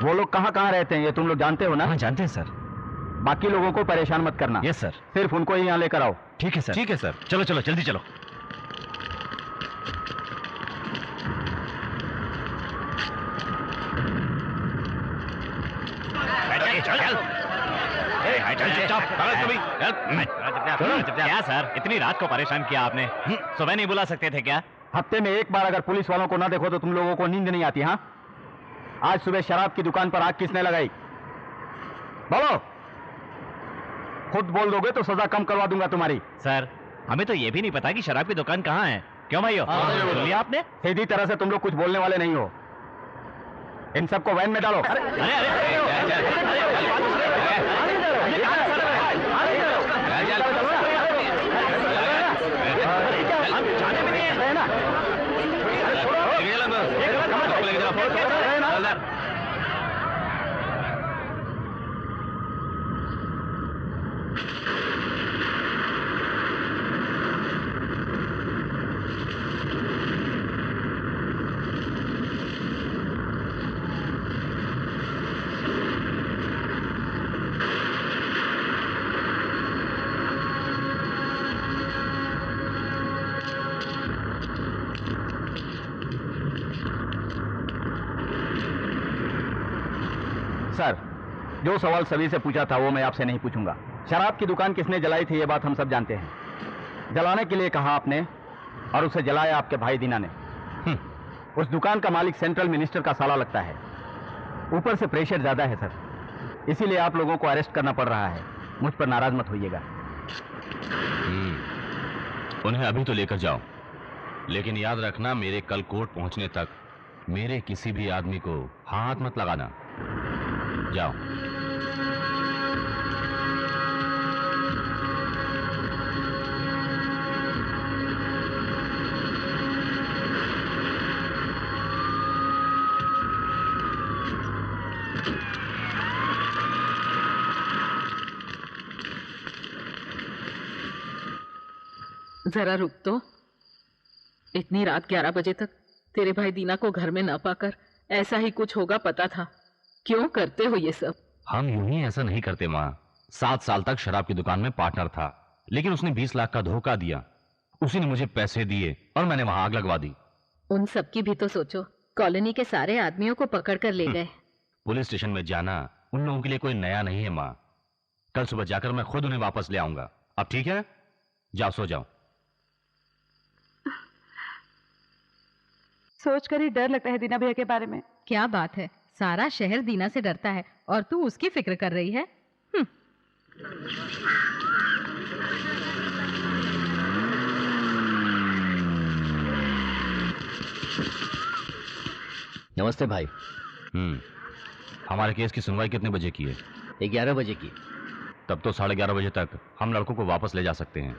वो लोग कहाँ कहाँ रहते हैं ये तुम लोग जानते हो ना? हाँ जानते हैं सर। बाकी लोगों को परेशान मत करना। Yes sir. सिर्फ उनको ही यहाँ लेकर आओ। ठीक है सर। ठीक है सर। चलो चलो जल्दी चलो। क्या सर, इतनी रात को परेशान किया आपने? सुबह नहीं बुला सकते थे क्या? हफ्ते में एक बार अगर पुलिस वालों को ना देखो तो तुम लोगों को नींद नहीं आती? हाँ, आज सुबह शराब की दुकान पर आग किसने लगाई? बोलो। खुद बोल दोगे तो सजा कम करवा दूंगा तुम्हारी। सर, हमें तो ये भी नहीं पता कि शराब की दुकान कहाँ है। क्यों भाइयों, सुन लिया आपने? सीधी तरह से तुम लोग कुछ बोलने वाले नहीं हो। इन सबको वैन में डालो। सर, जो सवाल सभी से पूछा था वो मैं आपसे नहीं पूछूंगा। शराब की दुकान किसने जलाई थी ये बात हम सब जानते हैं। जलाने के लिए कहा आपने और उसे जलाया आपके भाई दीना ने। उस दुकान का मालिक सेंट्रल मिनिस्टर का साला लगता है। ऊपर से प्रेशर ज्यादा है सर, इसीलिए आप लोगों को अरेस्ट करना पड़ रहा है। मुझ पर नाराज मत होइएगा। उन्हें अभी तो लेकर जाओ, लेकिन याद रखना मेरे कल कोर्ट पहुंचने तक मेरे किसी भी आदमी को हाथ मत लगाना। जाओ। जरा रुक तो। इतनी रात 11 बजे तक तेरे भाई दीना को घर में न पाकर ऐसा ही कुछ होगा पता था। क्यों करते हो ये सब? हम यूं ही ऐसा नहीं करते माँ। 7 साल तक शराब की दुकान में पार्टनर था, लेकिन उसने 20 लाख का धोखा दिया। उसी ने मुझे पैसे दिए और मैंने वहां आग लगवा दी। उन सब की भी तो सोचो। कॉलोनी के सारे आदमियों को पकड़ कर ले गए। पुलिस स्टेशन में जाना उन लोगों के लिए कोई नया नहीं है माँ। कल सुबह जाकर मैं खुद उन्हें वापस ले आऊंगा। अब ठीक है, जाओ सो जाओ। सोचकर ही डर लगता है दीना भैया के बारे में। क्या बात है, सारा शहर दीना से डरता है और तू उसकी फिक्र कर रही है। नमस्ते भाई। हमारे केस की सुनवाई कितने बजे की है? 11 बजे की। तब तो 11:30 बजे तक हम लड़कों को वापस ले जा सकते हैं।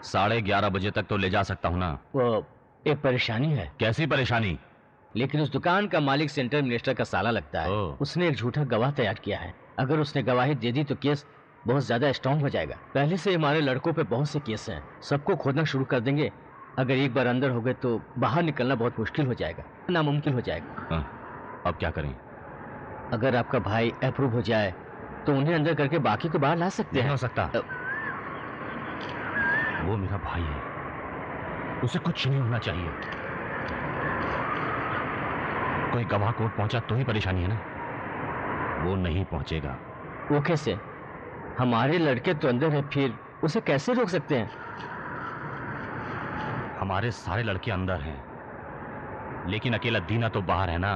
11:30 बजे तक तो ले जा सकता हूं ना। वो एक परेशानी है। कैसी परेशानी? लेकिन उस दुकान का मालिक सेंट्रल मिनिस्टर का साला लगता है। उसने एक झूठा गवाह तैयार किया है। अगर उसने गवाही दे दी तो केस बहुत ज्यादा स्ट्रॉन्ग हो जाएगा। पहले से हमारे लड़कों पे बहुत से केस हैं, सबको खोदना शुरू कर देंगे। अगर एक बार अंदर हो गए तो बाहर निकलना बहुत मुश्किल हो जाएगा, नामुमकिन हो जाएगा। अब क्या करें? अगर आपका भाई अप्रूव हो जाए तो उन्हें अंदर करके बाकी को बाहर ला सकते हैं। हो सकता। वो मेरा भाई है, उसे कुछ नहीं होना चाहिए। कोई गवाह कोर्ट पहुंचा तो ही परेशानी है ना। वो नहीं पहुंचेगा। वो कैसे? हमारे लड़के तो अंदर है, फिर उसे कैसे रोक सकते हैं? हमारे सारे लड़के अंदर हैं, लेकिन अकेला दीना तो बाहर है ना।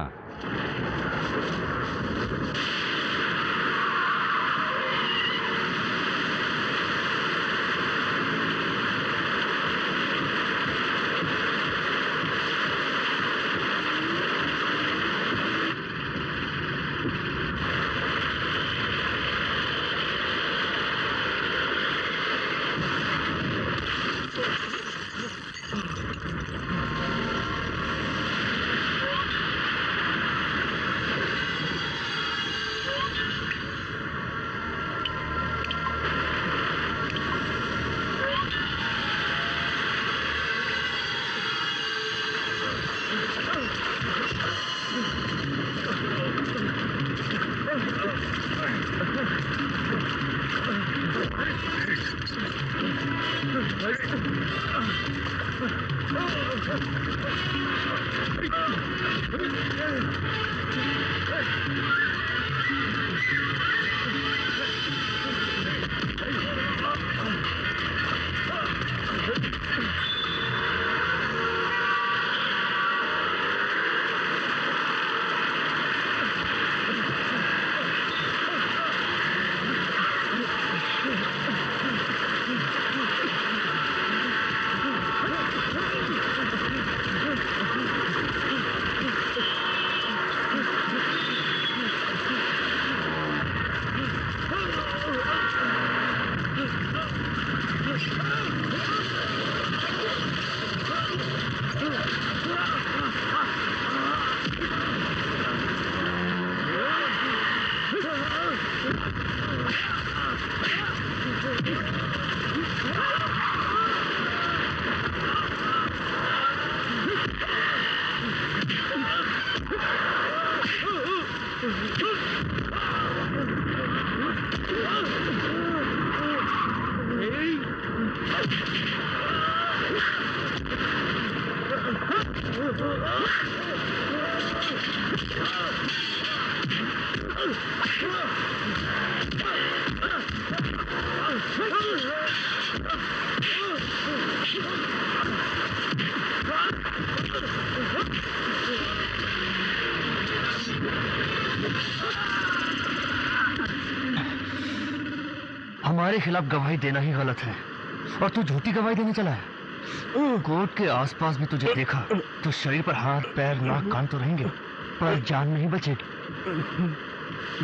हमारे खिलाफ गवाही देना ही गलत है और तू झूठी गवाही देने चला है। कोर्ट के आसपास भी तुझे देखा तो शरीर पर हाथ पैर नाक कान तो रहेंगे पर जान नहीं बचेगी,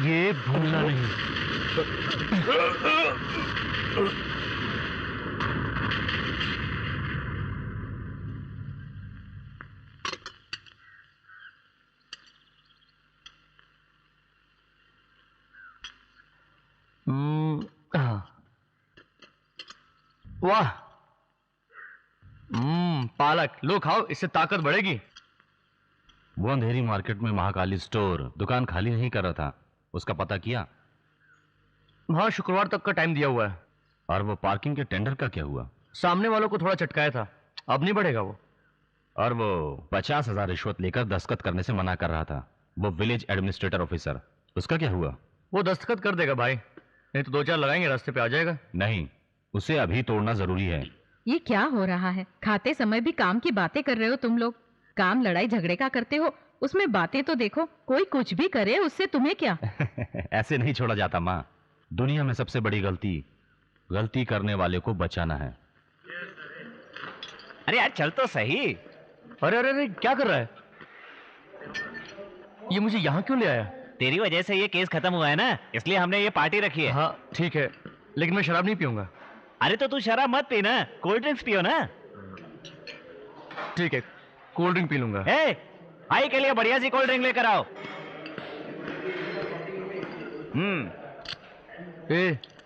ये भूलना नहीं। वाह, पालक लो खाओ, इससे ताकत बढ़ेगी। वो अंधेरी मार्केट में महाकाली स्टोर दुकान खाली नहीं कर रहा था, उसका पता किया? हाँ, शुक्रवार तक का टाइम दिया हुआ है। और वो पार्किंग के टेंडर का क्या हुआ? सामने वालों को थोड़ा चटकाया था, अब नहीं बढ़ेगा वो। और वो 50,000 रिश्वत लेकर दस्तखत करने से मना कर रहा था, वो विलेज एडमिनिस्ट्रेटर ऑफिसर, उसका क्या हुआ? वो दस्तखत कर देगा भाई, नहीं तो 2-4 लगाएंगे रास्ते पे आ जाएगा। नहीं, उसे अभी तोड़ना जरूरी है। ये क्या हो रहा है? खाते समय भी काम की बातें कर रहे हो तुम लोग। काम लड़ाई झगड़े का करते हो, उसमें बातें तो देखो। कोई कुछ भी करे उससे तुम्हें क्या? ऐसे नहीं छोड़ा जाता माँ। दुनिया में सबसे बड़ी गलती करने वाले को बचाना है। अरे यार चल तो सही। अरे अरे अरे क्या कर रहा है ये? मुझे यहाँ क्यों ले आया? तेरी वजह से ये केस खत्म हुआ है ना, इसलिए हमने ये पार्टी रखी है। हाँ ठीक है, लेकिन मैं शराब नहीं पीऊंगा। अरे तो तू शराब मत पी ना, कोल्ड ड्रिंक्स पियो ना। ठीक है, कोल्ड ड्रिंक पी लूंगा। भाई के लिए बढ़िया सी कोल्ड ड्रिंक लेकर आओ।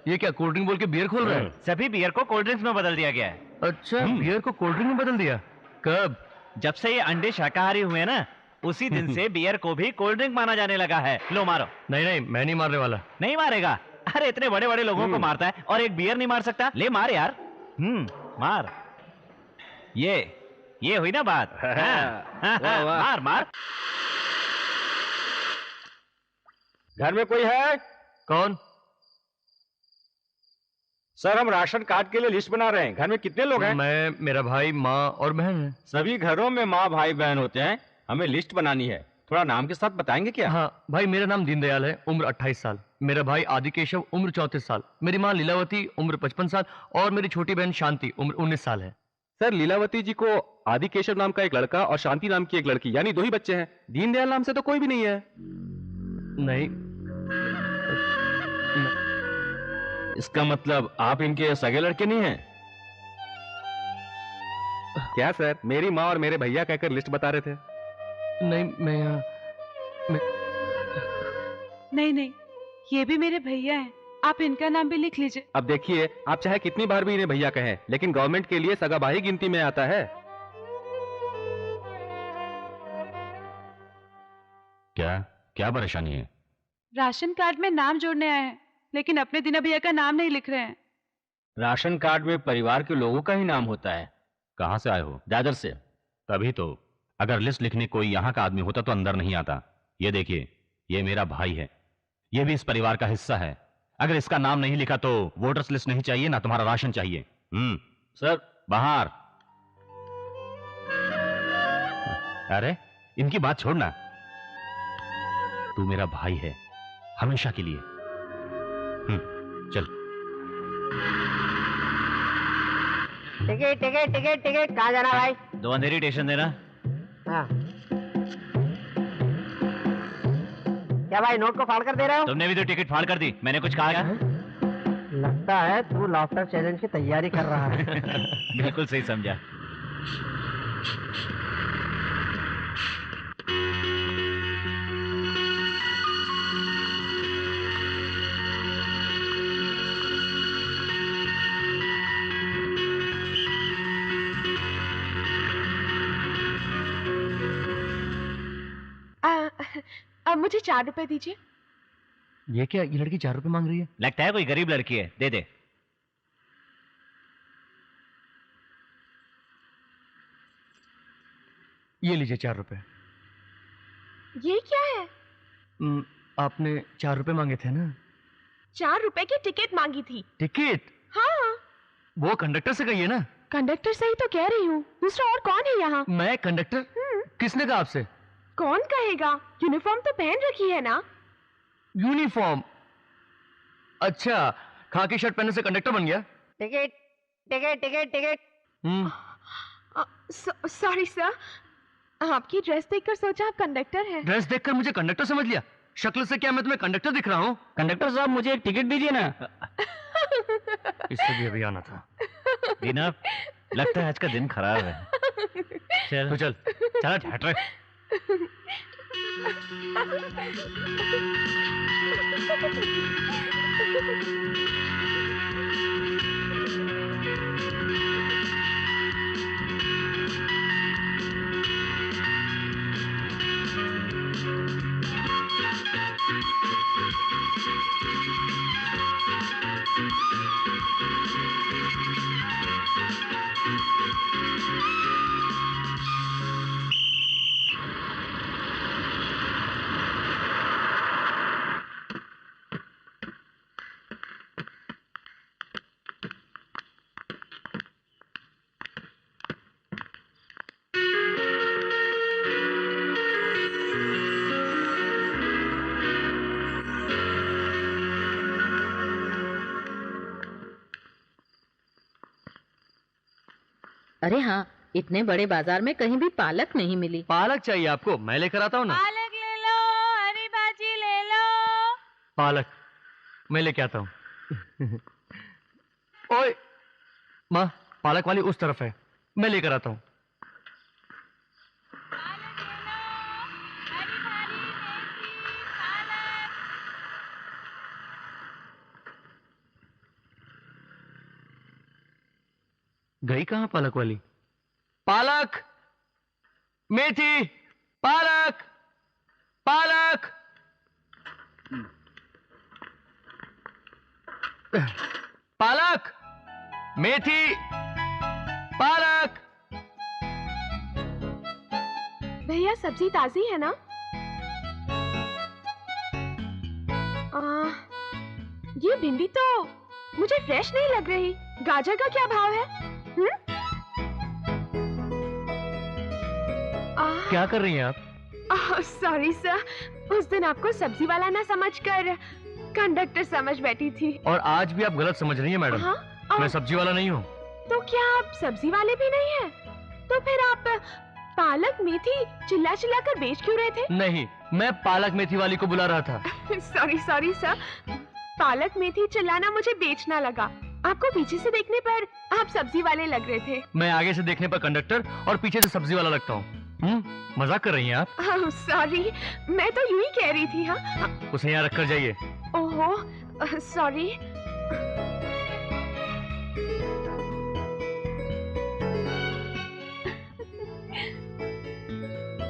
ये क्या कोल्ड ड्रिंक बोल के बियर खोल रहा है? सभी बियर को कोल्ड ड्रिंक्स में बदल दिया गया है। अच्छा, बियर को कोल्ड ड्रिंक में बदल दिया? कब? जब से ये अंडे शाकाहारी हुए ना, उसी दिन से बियर को भी कोल्ड ड्रिंक माना जाने लगा है। लो मारो। नहीं नहीं, मैं नहीं मारने वाला। नहीं मारेगा? अरे इतने बड़े बड़े लोगों को मारता है और एक बियर नहीं मार सकता? ले मार यार। मार। ये हुई ना बात। मार मार। घर में कोई है? कौन? सर, हम राशन कार्ड के लिए लिस्ट बना रहे हैं। घर में कितने लोग हैं? मैं, मेरा भाई, माँ और बहन है। सभी घरों में माँ भाई बहन होते हैं, हमें लिस्ट बनानी है। थोड़ा नाम के साथ बताएंगे क्या? हाँ भाई, मेरा नाम दीनदयाल है, उम्र 28 साल। मेरा भाई आदिकेशव, उम्र 34 साल। मेरी माँ लीलावती, उम्र 55 साल। और मेरी छोटी बहन शांति, उम्र 19 साल है। सर, लीलावती जी को आदिकेशव नाम का एक लड़का और शांति नाम की एक लड़की, यानी 2 ही बच्चे हैं। दीनदयाल नाम से तो कोई भी नहीं है। नहीं। इसका मतलब आप इनके सगे लड़के नहीं हैं? क्या सर, मेरी माँ और मेरे भैया कहकर लिस्ट बता रहे थे? नहीं, नहीं, ये भी मेरे भैया हैं, आप इनका नाम भी लिख लीजिए। अब देखिए, आप चाहे कितनी बार भी इन्हें भैया कहें, लेकिन गवर्नमेंट के लिए सगा भाई गिनती में आता है। क्या क्या परेशानी है? राशन कार्ड में नाम जोड़ने आए हैं, लेकिन अपने दीना भैया का नाम नहीं लिख रहे हैं। राशन कार्ड में परिवार के लोगों का ही नाम होता है। कहाँ से आए हो? दादर से। तभी तो, अगर लिस्ट लिखने कोई यहाँ का आदमी होता तो अंदर नहीं आता। ये देखिए, ये मेरा भाई है, ये भी इस परिवार का हिस्सा है। अगर इसका नाम नहीं लिखा तो वोटर्स लिस्ट नहीं चाहिए ना तुम्हारा राशन चाहिए। सर बाहर। अरे इनकी बात छोड़ना, तू मेरा भाई है हमेशा के लिए। चल। टिकट टिकट टिकट टिकट, कहाँ जाना भाई? 2 अंधेरी स्टेशन देना। हाँ। क्या भाई नोट को फाड़ कर दे रहे हो? तुमने भी तो टिकट फाड़ कर दी, मैंने कुछ कहा क्या? लगता है तू लाफ्टर चैलेंज की तैयारी कर रहा है। बिल्कुल सही समझा। अब मुझे 4 रुपए दीजिए। ये क्या, ये लड़की 4 रुपए मांग रही है? लगता है कोई गरीब लड़की है, दे दे। ये लीजिए 4 रुपए। ये क्या है? आपने 4 रुपए मांगे थे ना? 4 रुपए की टिकट मांगी थी। टिकट? हाँ। वो कंडक्टर से कहिए ना। कंडक्टर से ही तो कह रही हूँ, दूसरा और कौन है यहाँ? मैं कंडक्टर? किसने कहा आपसे? कौन कहेगा, यूनिफॉर्म तो पहन रखी है ना। यूनिफॉर्म? अच्छा, खाकी शर्ट पहनने से कंडक्टर बन गया? Ticket ticket ticket ticket. Sorry sir, आपकी ड्रेस देखकर सोचा आप कंडक्टर हैं। ड्रेस देखकर मुझे कंडक्टर समझ लिया? शक्ल से क्या मैं तुम्हें कंडक्टर दिख रहा हूँ? कंडक्टर साहब मुझे एक टिकट दीजिए ना। इससे भी अभी आना था। दीना, लगता है आज का दिन खराब है। चल तो चल चल हट रहे। अरे हाँ, इतने बड़े बाजार में कहीं भी पालक नहीं मिली। पालक चाहिए आपको? मैं लेकर आता हूँ ना। पालक ले लो, हरी भाजी ले लो। पालक मैं लेके आता हूँ। ओए माँ, पालक वाली उस तरफ है, मैं लेकर आता हूँ। गई कहाँ पालक वाली? पालक, मेथी, पालक, पालक। पालक, मेथी, पालक। भैया सब्जी ताजी है ना? ये भिंडी तो मुझे फ्रेश नहीं लग रही। गाजर का क्या भाव है? क्या कर रही हैं आप? सॉरी सर, उस दिन आपको सब्जी वाला ना समझकर कंडक्टर समझ बैठी थी। और आज भी आप गलत समझ रही हैं मैडम। हाँ? मैं सब्जी वाला नहीं हूँ। तो क्या आप सब्जी वाले भी नहीं हैं? तो फिर आप पालक मेथी चिल्ला चिल्ला कर बेच क्यों रहे थे? नहीं, मैं पालक मेथी वाली को बुला रहा था। सॉरी सॉरी सर, पालक मेथी चिल्लाना मुझे बेचना लगा। आपको पीछे से देखने पर आप सब्जी वाले लग रहे थे। मैं आगे से देखने पर कंडक्टर और पीछे से सब्जी वाला लगता हूँ। मजाक कर रही हैं आप? सॉरी, मैं तो यूं ही कह रही थी। हाँ, उसे यहाँ रख कर जाइए। ओहो सॉरी।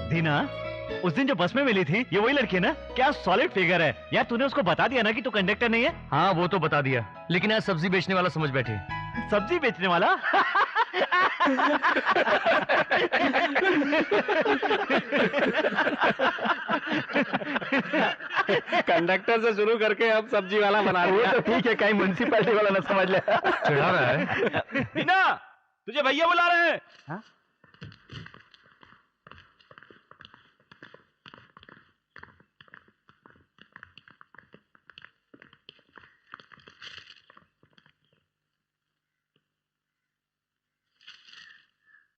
दीना, उस दिन जो बस में मिली थी ये वही लड़की है ना? क्या सॉलिड फिगर है यार। तूने उसको बता दिया ना कि तू कंडक्टर नहीं है? हाँ वो तो बता दिया, लेकिन आज सब्जी बेचने वाला समझ बैठे। सब्जी बेचने वाला? कंडक्टर से शुरू करके अब सब्जी वाला बना वो दिया। तो ठीक है, कहीं म्युनिसिपैलिटी वाला ना समझ ले। चिढ़ा रहा है। दीना, तुझे भैया बुला रहे हैं। हाँ?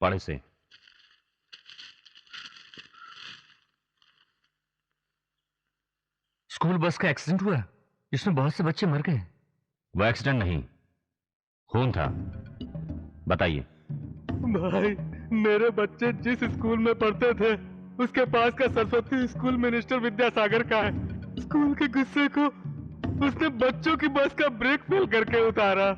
बड़े से स्कूल बस का एक्सीडेंट हुआ जिसमें बहुत से बच्चे मर गए। वो एक्सीडेंट नहीं, खून था। बताइए। भाई मेरे बच्चे जिस स्कूल में पढ़ते थे उसके पास का सरस्वती स्कूल मिनिस्टर विद्यासागर का है। स्कूल के गुस्से को उसने बच्चों की बस का ब्रेक फेल करके उतारा।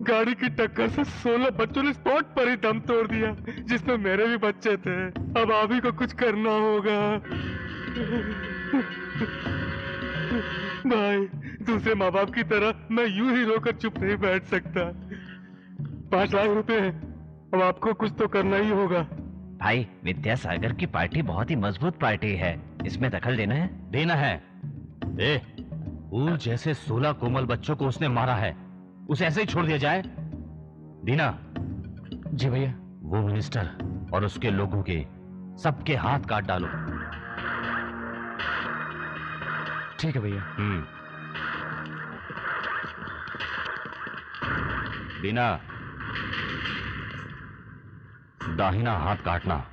गाड़ी की टक्कर से 16 बच्चों ने स्पॉट पर ही दम तोड़ दिया, जिसमें मेरे भी बच्चे थे। अब आप ही को कुछ करना होगा भाई। दूसरे माँ बाप की तरह मैं यूं ही रोकर चुप नहीं बैठ सकता। 5 लाख रुपए हैं, अब आपको कुछ तो करना ही होगा। भाई विद्यासागर की पार्टी बहुत ही मजबूत पार्टी है, इसमें दखल देना है। देना है। फूल जैसे 16 कोमल बच्चों को उसने मारा है, उसे ऐसे ही छोड़ दिया जाए? दीना। जी भैया। वो मिनिस्टर और उसके लोगों के सबके हाथ काट डालो। ठीक है भैया। दीना, दाहिना हाथ काटना।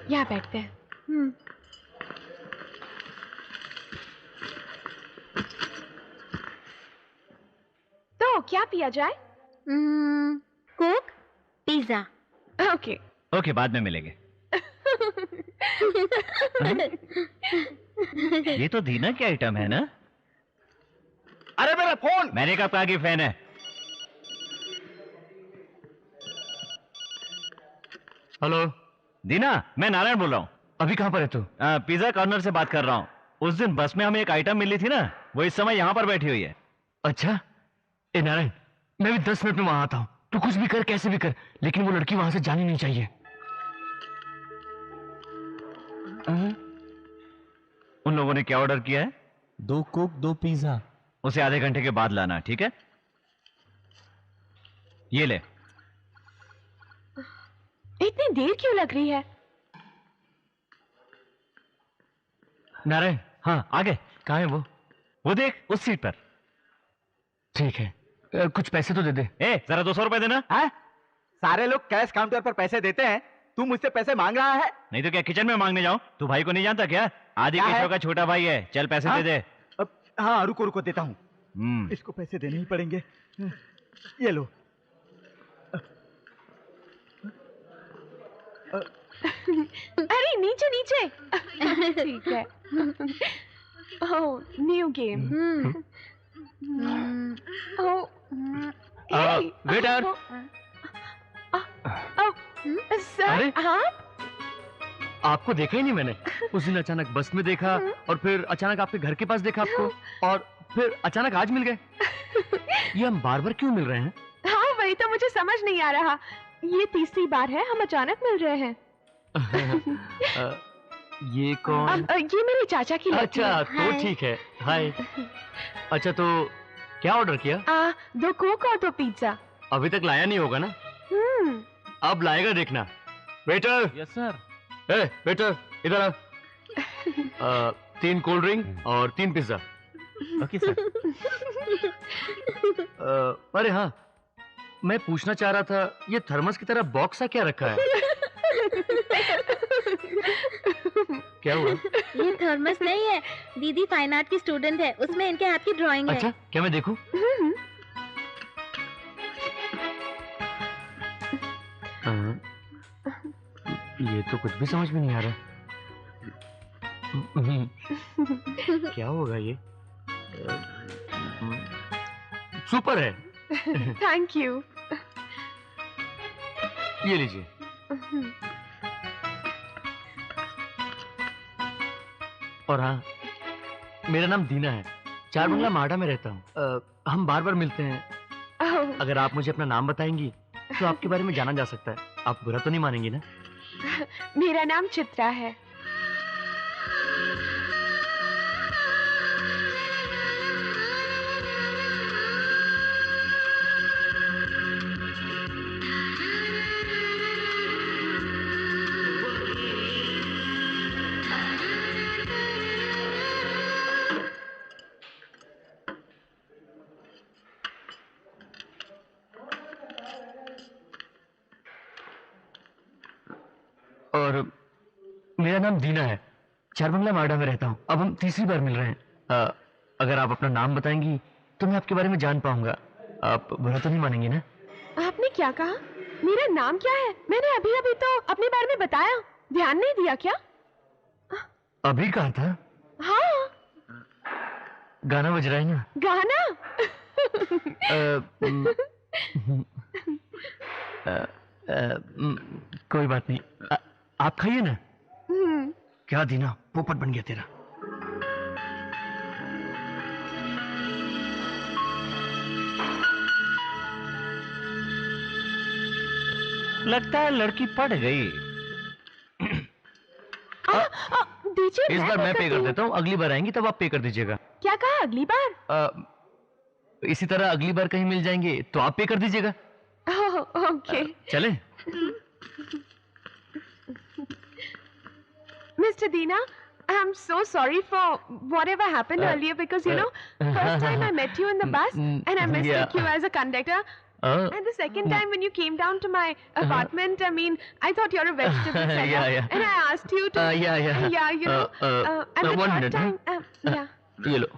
यहाँ बैठते हैं। तो क्या पिया जाए? Coke, pizza. ओके ओके, बाद में मिलेंगे। ये तो दीना की आइटम है ना? अरे मेरा फोन! मैंने कहा कि फैन है। हेलो दीना, मैं नारायण बोल रहा हूँ। अभी कहाँ पर है तू? पिज्जा कॉर्नर से बात कर रहा हूँ। उस दिन बस में हमें एक आइटम मिली थी ना, वो इस समय यहाँ पर बैठी हुई है। अच्छा, ए नारायण, मैं भी 10 मिनट में वहां आता हूँ। तू कुछ भी कर, कैसे भी कर, लेकिन वो लड़की वहां से जानी नहीं चाहिए। उन लोगों ने क्या ऑर्डर किया है? 2 कोक 2 पिज्जा। उसे आधे घंटे के बाद लाना, ठीक है? ये ले। इतनी देर क्यों लग रही है? नारायण, हाँ आगे। कहाँ है वो? वो देख, उस सीट पर। ठीक है, कुछ पैसे तो दे दे। जरा 200 रुपए देना। है? सारे लोग कैश काउंटर पर पैसे देते हैं, तू मुझसे पैसे मांग रहा है? नहीं तो क्या किचन में मांगने जाऊं? तू भाई को नहीं जानता क्या? आदि क्या केशव है? का छोटा भाई है। चल पैसे हाँ? दे दे। हाँ रुको रुको, देता हूँ। इसको पैसे देने ही पड़ेंगे। ये लो। अरे नीचे नीचे। ठीक है। ओह, न्यू गेम। ओह, वेटर। सर, अरे? हाँ? आपको देखा ही नहीं मैंने। उस दिन अचानक बस में देखा, और फिर अचानक आपके घर के पास देखा आपको, और फिर अचानक आज मिल गए। ये हम बार बार क्यों मिल रहे हैं? हाँ, वही तो मुझे समझ नहीं आ रहा। ये तीसरी बार है हम अचानक मिल रहे हैं। ये कौन? ये मेरे चाचा की लड़की अच्छा, है। तो ठीक है। हाय। अच्छा, तो क्या ऑर्डर किया? 2 कोक और 2 पिज्जा। अभी तक लाया नहीं होगा ना? अब लाएगा, देखना। वेटर। Yes sir. वेटर, इधर आ। 3 कोल्ड ड्रिंक और 3 पिज्जा। Okay sir. अरे हाँ, मैं पूछना चाह रहा था, ये थर्मस की तरह बॉक्स सा क्या रखा है? क्या हुआ? ये थर्मस नहीं है, दीदी फाइन आर्ट की स्टूडेंट है, उसमें इनके हाथ की ड्राइंग है। अच्छा, क्या मैं देखूं? ये तो कुछ भी समझ में नहीं आ रहा। क्या होगा ये? सुपर है। Thank you. ये लीजिए। और हाँ, मेरा नाम दीना है, 4 बंगला माडा में रहता हूँ। हम बार बार मिलते हैं। अगर आप मुझे अपना नाम बताएंगी तो आपके बारे में जाना जा सकता है। आप बुरा तो नहीं मानेंगी ना? मेरा नाम चित्रा है। और मेरा नाम दीना है, 4 बंगला माडा में रहता हूँ। अब हम तीसरी बार मिल रहे हैं। अगर आप अपना नाम बताएंगी तो मैं आपके बारे में जान पाऊंगा। आप बुरा तो नहीं मानेंगी ना? आपने क्या कहा? मेरा नाम क्या है? मैंने अभी अभी तो अपने बारे में बताया, ध्यान नहीं दिया क्या? अभी कहा था? हाँ। गाना बज रहा है ना? गाना? कोई बात नहीं। आप खाइए ना। क्या दीना, पोपट बन गया तेरा। लगता है लड़की पड़ गई। दीजिए, इस बार मैं पे कर देता हूँ, अगली बार आएंगी तब आप पे कर दीजिएगा। क्या कहा? अगली बार? इसी तरह अगली बार कहीं मिल जाएंगे तो आप पे कर दीजिएगा। ओके। चले। Mr. Dina, I'm so sorry for whatever happened earlier because, you know, first time I met you in the bus and I mistook you as a conductor. And the second time when you came down to my apartment, I mean, I thought you're a vegetable seller. And I asked you to... Yeah, you know. And the third time... yeah. ये लो।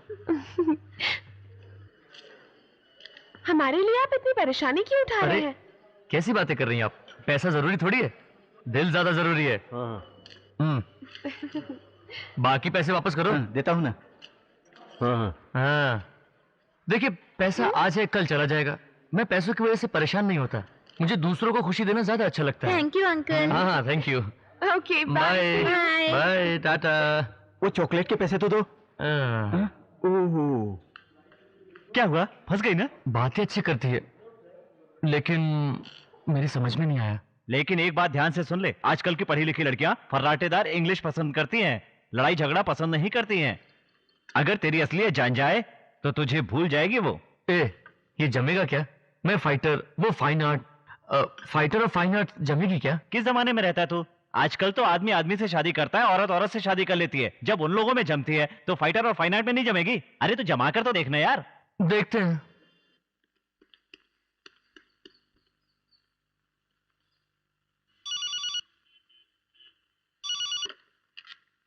हमारे लिए आप इतनी परेशानी क्यों उठा रहे हैं? कैसी बातें कर रही हैं आप? पैसा जरूरी थोड़ी है, दिल ज्यादा जरूरी है। बाकी पैसे वापस करो। देता हूँ ना। हाँ, देखिए पैसा आज है कल चला जाएगा। मैं पैसों की वजह से परेशान नहीं होता। मुझे दूसरों को खुशी देना ज्यादा अच्छा लगता है। Thank you uncle. हाँ thank you. Okay bye bye. Bye ta ta. वो चॉकलेट के पैसे तो दो। ओह क्या हुआ, फंस गई ना? बातें अच्छी करती है लेकिन मेरी समझ में नहीं आया। लेकिन एक बात ध्यान से सुन ले, आजकल की पढ़ी लिखी लड़कियां फर्राटेदार इंग्लिश पसंद करती हैं, लड़ाई झगड़ा पसंद नहीं करती हैं। अगर तेरी असलियत जान जाए तो तुझे भूल जाएगी वो। ये जमेगा क्या? मैं फाइटर, वो फाइन आर्ट। फाइटर और फाइन आर्ट जमेगी क्या? किस जमाने में रहता है तू? आजकल तो आदमी आदमी से शादी करता है, औरत औरत से शादी कर लेती है। जब उन लोगों में जमती है तो फाइटर और फाइन आर्ट में नहीं जमेगी। अरे तो जमा कर तो देखना यार। देखते हैं।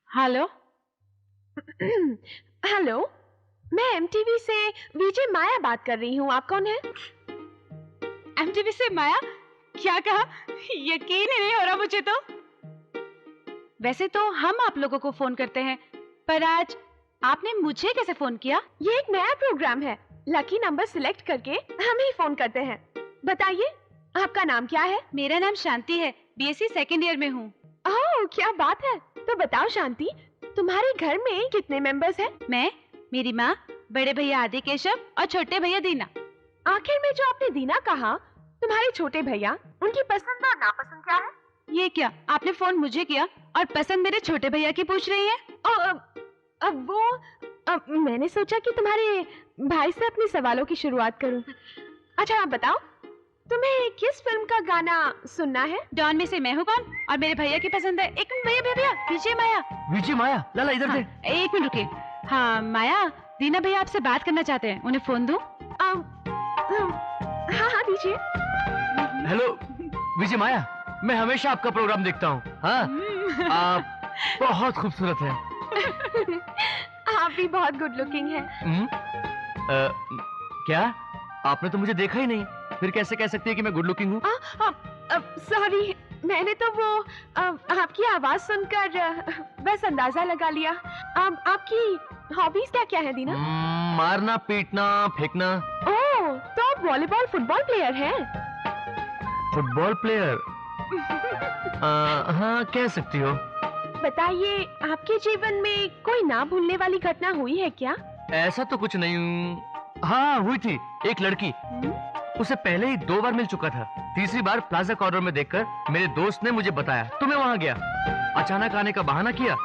हेलो। हेलो, मैं एमटीवी से विजय माया बात कर रही हूँ। आप कौन है? एमटीवी से माया? क्या कहा? यकीन ही नहीं हो रहा मुझे तो। वैसे तो हम आप लोगों को फोन करते हैं, पर आज आपने मुझे कैसे फोन किया? ये एक नया प्रोग्राम है, लकी नंबर सिलेक्ट करके हम ही फोन करते हैं। बताइए, आपका नाम क्या है? मेरा नाम शांति है, बीएससी सेकंड ईयर में हूँ। ओह, क्या बात है। तो बताओ शांति, तुम्हारे घर में कितने मेंबर्स हैं? मैं, मेरी माँ, बड़े भैया आदि केशव और छोटे भैया दीना। आखिर में जो आपने दीना कहा, तुम्हारे छोटे भैया, उनकी पसंद और नापसंद क्या है? ये क्या, आपने फोन मुझे किया और पसंद मेरे छोटे भैया की पूछ रही है? मैंने सोचा कि तुम्हारे भाई से अपने सवालों की शुरुआत करूं। अच्छा आप बताओ, तुम्हें किस फिल्म का गाना सुनना है? डॉन में से मैं हूँ कौन और मेरे भैया की पसंद है। एक मिनट भैया, विजय माया। विजय माया, लाला इधर दे। एक मिनट रुकिए। हाँ माया, दीना भैया आपसे बात करना चाहते हैं, उन्हें फोन दूं? हाँ दीजिए। हेलो विजय माया, मैं हमेशा आपका प्रोग्राम देखता हूँ। हाँ आप बहुत खूबसूरत हैं। आप भी बहुत गुड लुकिंग हैं। क्या? आपने तो मुझे देखा ही नहीं, फिर कैसे कह सकती है कि मैं गुड लुकिंग हूँ? सॉरी, मैंने तो वो आपकी आवाज सुनकर बस अंदाजा लगा लिया। आपकी हॉबीज क्या क्या है दीना? मारना, पीटना, फेंकना। ओह, तो आप वॉलीबॉल फुटबॉल प्लेयर हैं? Football player? हाँ कह सकती हो। बताइए, आपके जीवन में कोई ना भूलने वाली घटना हुई है क्या? ऐसा तो कुछ नहीं। हाँ हुई थी। एक लड़की, उसे पहले ही 2 बार मिल चुका था। तीसरी बार प्लाजा कॉर्नर में देखकर मेरे दोस्त ने मुझे बताया, तो मैं वहां गया। अचानक आने का बहाना किया।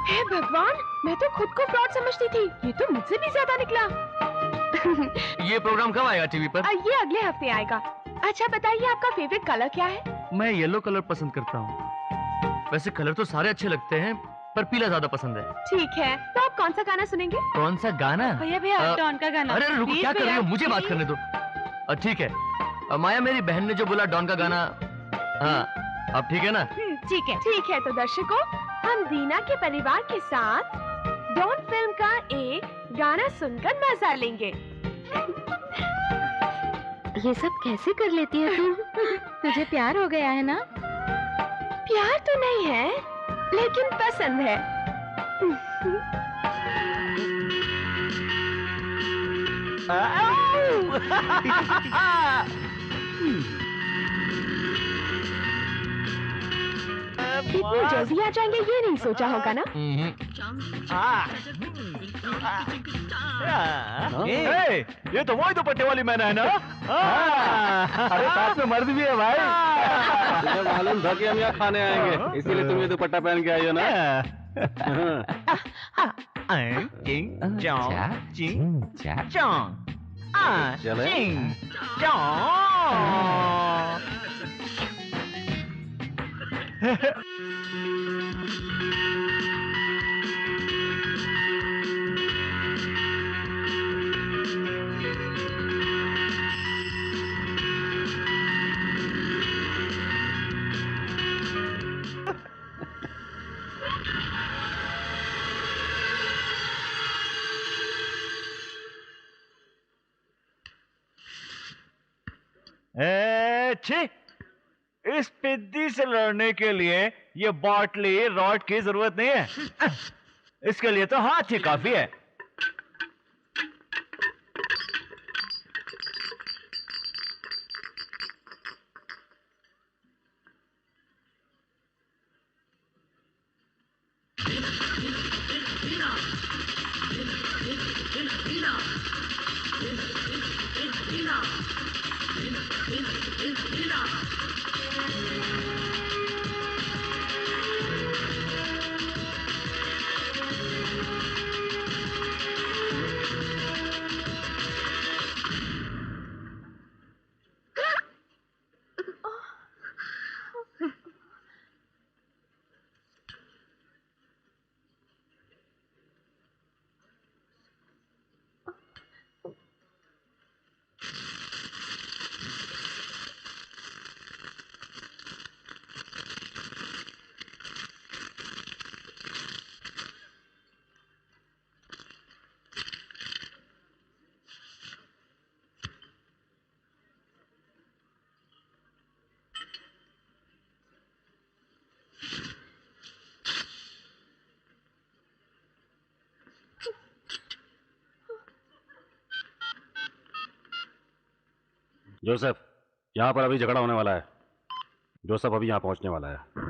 हे भगवान, मैं तो खुद को फ्रॉड समझती थी, ये तो मुझसे भी ज्यादा निकला। ये प्रोग्राम कब आएगा टीवी पर? ये अगले हफ्ते आएगा। अच्छा बताइए, आपका फेवरेट कलर क्या है? मैं येलो कलर पसंद करता हूँ। वैसे कलर तो सारे अच्छे लगते हैं, पर पीला ज्यादा पसंद है। ठीक है, तो आप कौन सा गाना सुनेंगे? कौन सा गाना? भैया डॉन का गाना। अरे रुको, क्या कर रही हो? मुझे बात करने दो। ठीक है माया, मेरी बहन ने जो बोला डॉन का गाना। हाँ अब ठीक है ना? ठीक है। ठीक है, तो दर्शकों, हम दीना के परिवार के साथ डॉन फिल्म का एक गाना सुनकर मजा लेंगे। ये सब कैसे कर लेती है तू? तुझे प्यार हो गया है ना? प्यार तो नहीं है, लेकिन पसंद है। इतनी जल्दी आ जाएंगे ये नहीं सोचा होगा ना? ये तो वही दुपट्टे वाली मैंने है ना? अरे साथ में मर्द भी है भाई। तुम्हें मालूम था कि हम यहाँ खाने आएंगे, इसीलिए तुम ये दुपट्टा पहन के आई हो ना? इस पिद्दी से लड़ने के लिए ये बॉटली रॉड की जरूरत नहीं है। इसके लिए तो हाथ ही काफी है। जोसेफ, यहाँ पर अभी झगड़ा होने वाला है। जोसेफ अभी यहाँ पहुँचने वाला है।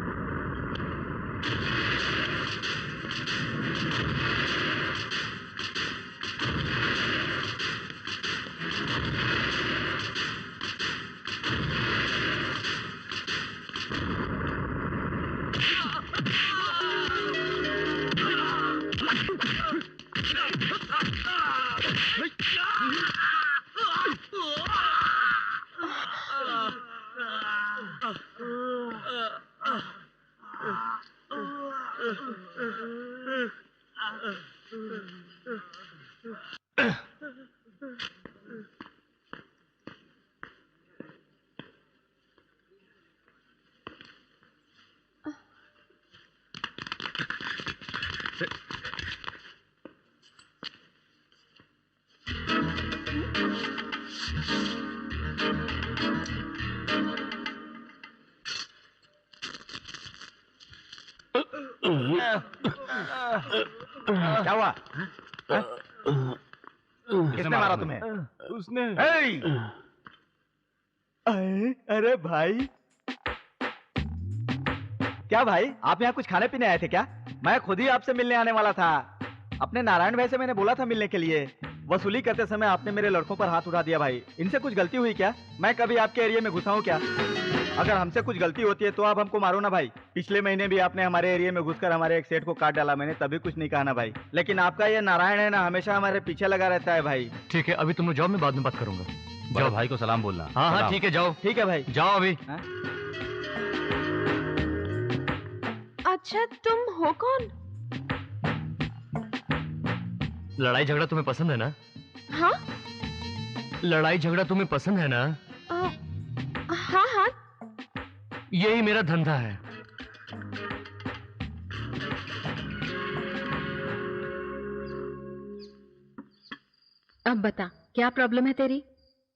क्या हुआ? किसने मारा तुम्हें? उसने। अरे भाई, क्या भाई, आप यहाँ कुछ खाने पीने आए थे क्या? मैं खुद ही आपसे मिलने आने वाला था। अपने नारायण भाई से मैंने बोला था मिलने के लिए। वसूली करते समय आपने मेरे लड़कों पर हाथ उठा दिया भाई। इनसे कुछ गलती हुई क्या? मैं कभी आपके एरिया में घुसा हूँ क्या? अगर हमसे कुछ गलती होती है तो आप हमको मारो ना भाई। पिछले महीने भी आपने हमारे एरिया में घुसकर हमारे एक सेठ को काट डाला, मैंने तभी कुछ नहीं कहा ना भाई। लेकिन आपका ये नारायण है ना, हमेशा हमारे पीछे लगा रहता है भाई। ठीक है, अभी तुम लोग जाओ, मैं बाद में बात करूंगा। जाओ भाई को सलाम बोलना। हाँ हाँ ठीक है, जाओ। ठीक है भाई, जाओ अभी। अच्छा, तुम हो कौन? लड़ाई झगड़ा तुम्हें पसंद है ना? हाँ? लड़ाई झगड़ा तुम्हें पसंद है ना? हाँ हाँ। यही मेरा धंधा है। अब बता, क्या प्रॉब्लम है तेरी?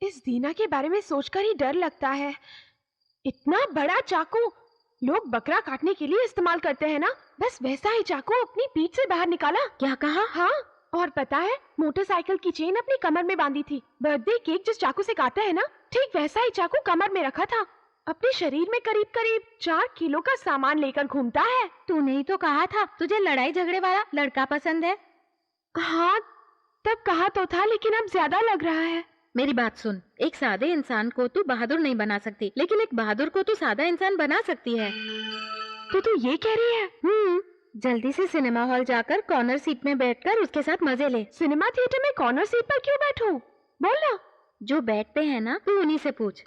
इस दीना के बारे में सोचकर ही डर लगता है। इतना बड़ा चाकू लोग बकरा काटने के लिए इस्तेमाल करते हैं ना, बस वैसा ही चाकू अपनी पीठ से बाहर निकाला। क्या कहा? हाँ, और पता है, मोटरसाइकिल की चेन अपनी कमर में बांधी थी। बर्थडे केक जिस चाकू से काटते हैं ना, ठीक वैसा ही चाकू कमर में रखा था। अपने शरीर में करीब करीब 4 किलो का सामान लेकर घूमता है। तूने ही तो कहा था तुझे लड़ाई झगड़े वाला लड़का पसंद है। हाँ, तब कहा तो था, लेकिन अब ज्यादा लग रहा है। मेरी बात सुन, एक सादे इंसान को तू बहादुर नहीं बना सकती, लेकिन एक बहादुर को तू सादा इंसान बना सकती है। तो तू ये कह रही है? जल्दी से सिनेमा हॉल जाकर कॉर्नर सीट में बैठकर उसके साथ मजे ले। सिनेमा थिएटर में कॉर्नर सीट पर क्यों बैठूं? बोल ना। जो बैठते हैं ना, तू उन्हीं से पूछ।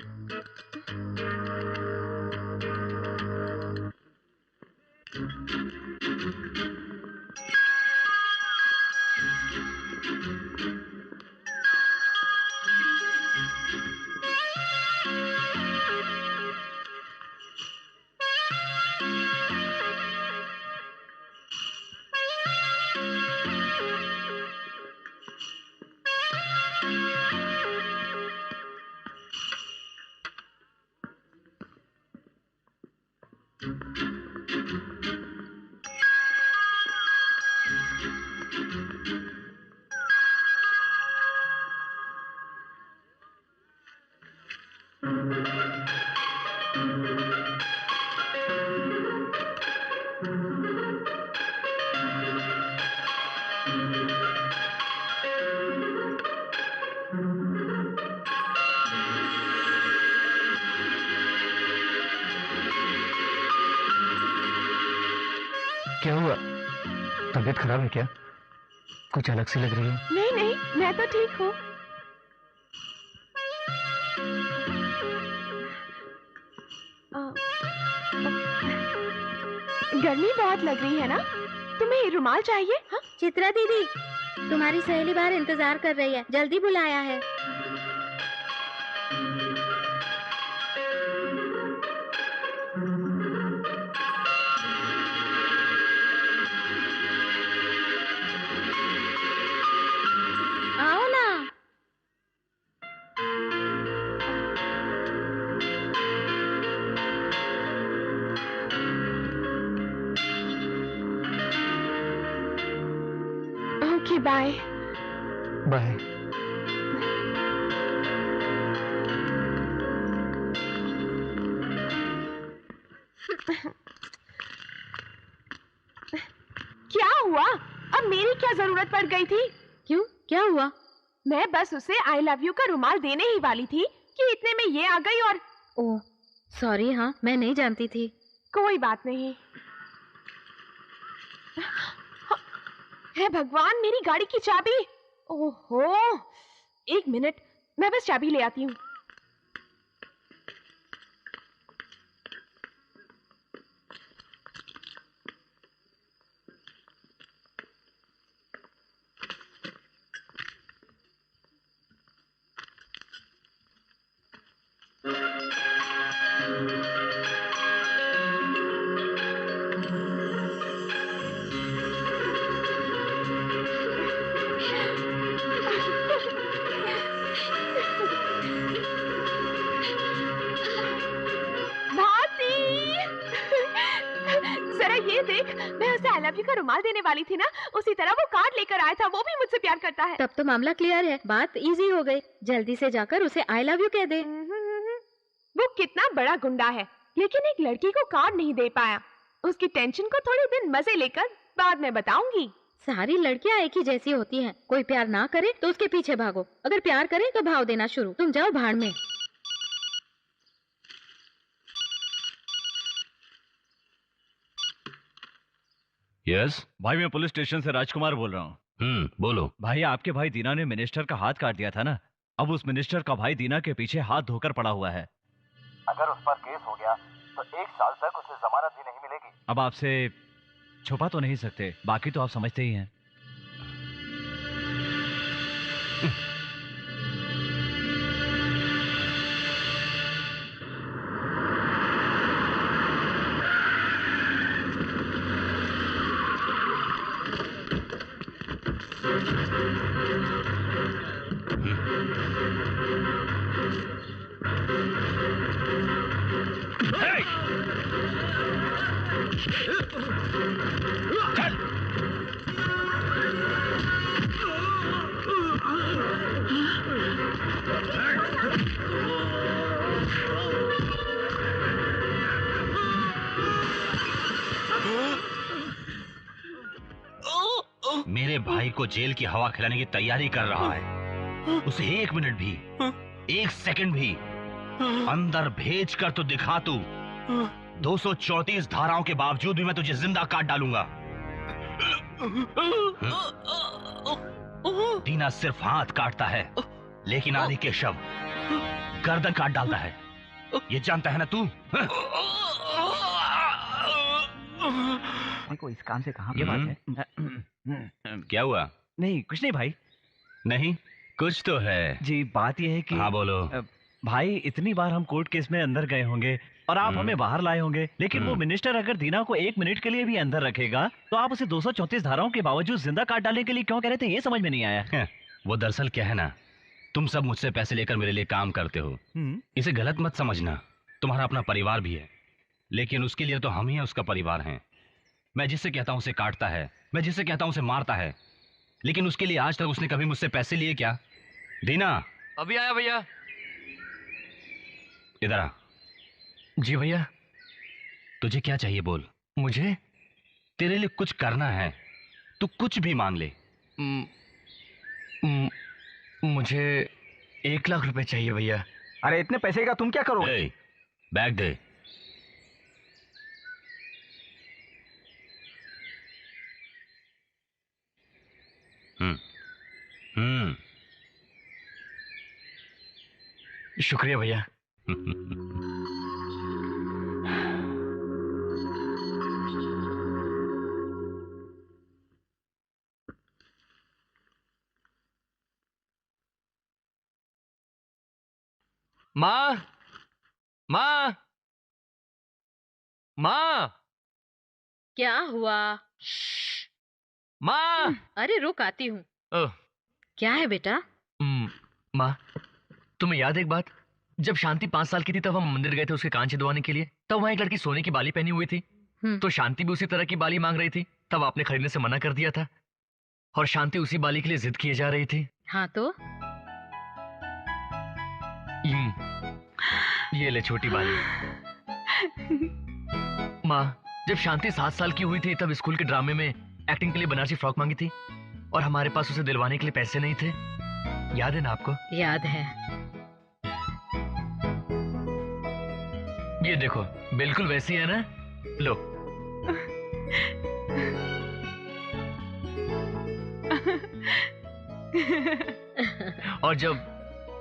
क्या हुआ? तबीयत खराब है क्या? कुछ अलग सी लग रही है। नहीं नहीं, मैं तो ठीक हूँ। गर्मी बहुत लग रही है ना? तुम्हें रुमाल चाहिए? हाँ? चित्रा दीदी, तुम्हारी सहेली बाहर इंतजार कर रही है, जल्दी बुलाया है। आओ ना। Okay, bye. बाय। क्या हुआ? अब मेरी क्या जरूरत पड़ गई थी? क्यों, क्या हुआ? मैं बस उसे आई लव यू का रुमाल देने ही वाली थी कि इतने में ये आ गई और... ओह सॉरी, हाँ मैं नहीं जानती थी। कोई बात नहीं। हे भगवान, मेरी गाड़ी की चाबी! ओहो, एक मिनट, मैं बस चाबी ले आती हूँ। का रुमाल देने वाली थी ना, उसी तरह वो कार्ड लेकर आया था। वो भी मुझसे प्यार करता है। तब तो मामला क्लियर है, बात इजी हो गई। जल्दी से जाकर उसे आई लव यू कह दे। वो कितना बड़ा गुंडा है, लेकिन एक लड़की को कार्ड नहीं दे पाया। उसकी टेंशन को थोड़े दिन मजे लेकर बाद में बताऊंगी। सारी लड़कियां एक ही जैसी होती हैं। कोई प्यार ना करे तो उसके पीछे भागो, अगर प्यार करे तो भाव देना शुरू। तुम जाओ भाड़ में। यस भाई, मैं पुलिस स्टेशन से राजकुमार बोल रहा हूँ। बोलो। भाई, आपके भाई दीना ने मिनिस्टर का हाथ काट दिया था ना, अब उस मिनिस्टर का भाई दीना के पीछे हाथ धोकर पड़ा हुआ है। अगर उस पर केस हो गया तो 1 साल तक उसे जमानत भी नहीं मिलेगी। अब आपसे छुपा तो नहीं सकते, बाकी तो आप समझते ही हैं। मेरे भाई को जेल की हवा खिलाने की तैयारी कर रहा है। उसे 1 मिनट भी, 1 सेकंड भी अंदर भेज कर तो दिखा तू। 234 धाराओं के बावजूद भी मैं तुझे जिंदा काट डालूंगा। दीना सिर्फ हाथ काटता है, लेकिन आदि के शव गर्दन काट डालता है। ये जानता है ना तू? को इस काम से कहां ये बात है? क्या हुआ? नहीं, कुछ नहीं भाई। नहीं, कुछ तो है जी। बात यह है कि हाँ बोलो। भाई, इतनी बार हम कोर्ट केस में अंदर गए होंगे और आप हमें बाहर लाए होंगे, लेकिन वो मिनिस्टर अगर दीना को 1 मिनट के लिए भी अंदर रखेगा तो आप उसे 234 धाराओं के बावजूद जिंदा काट डालने के लिए क्यों कह रहे थे, ये समझ में नहीं आया। वो दरअसल क्या है ना, तुम सब मुझसे पैसे लेकर मेरे लिए काम करते हो। इसे गलत मत समझना। तुम्हारा अपना परिवार भी है, लेकिन उसके लिए तो हम ही उसका परिवार हैं। मैं जिससे कहता हूं उसे काटता है, मैं जिससे कहता हूं उसे मारता है, लेकिन उसके लिए आज तक उसने कभी मुझसे पैसे लिए क्या? दीना, अभी आया भैया। इधर आ। जी भैया। तुझे क्या चाहिए बोल। मुझे तेरे लिए कुछ करना है, तू कुछ भी मांग ले। मुझे 1 लाख रुपए चाहिए भैया। अरे इतने पैसे का तुम क्या करोगे? बैग दे। शुक्रिया भैया। माँ, माँ, माँ। क्या हुआ? माँ। अरे रुक, आती हूँ। क्या है बेटा? माँ, तुम्हें याद है एक बात? जब शांति 5 साल की थी तब हम मंदिर गए थे उसके कान छिदवाने के लिए। तब वहाँ एक लड़की सोने की बाली पहनी हुई थी। तो शांति भी उसी तरह की बाली मांग रही थी। तब आपने खरीदने से मना कर दिया था और शांति उसी बाली के लिए जिद किए जा रही थी। हाँ तो? ये ले छोटी बाली। माँ, जब शांति 7 साल की हुई थी तब स्कूल के ड्रामे में एक्टिंग के लिए बनारसी फ्रॉक मांगी थी और हमारे पास उसे दिलवाने के लिए पैसे नहीं थे। याद है ना आपको? याद है। ये देखो, बिल्कुल वैसी है ना? लो। और जब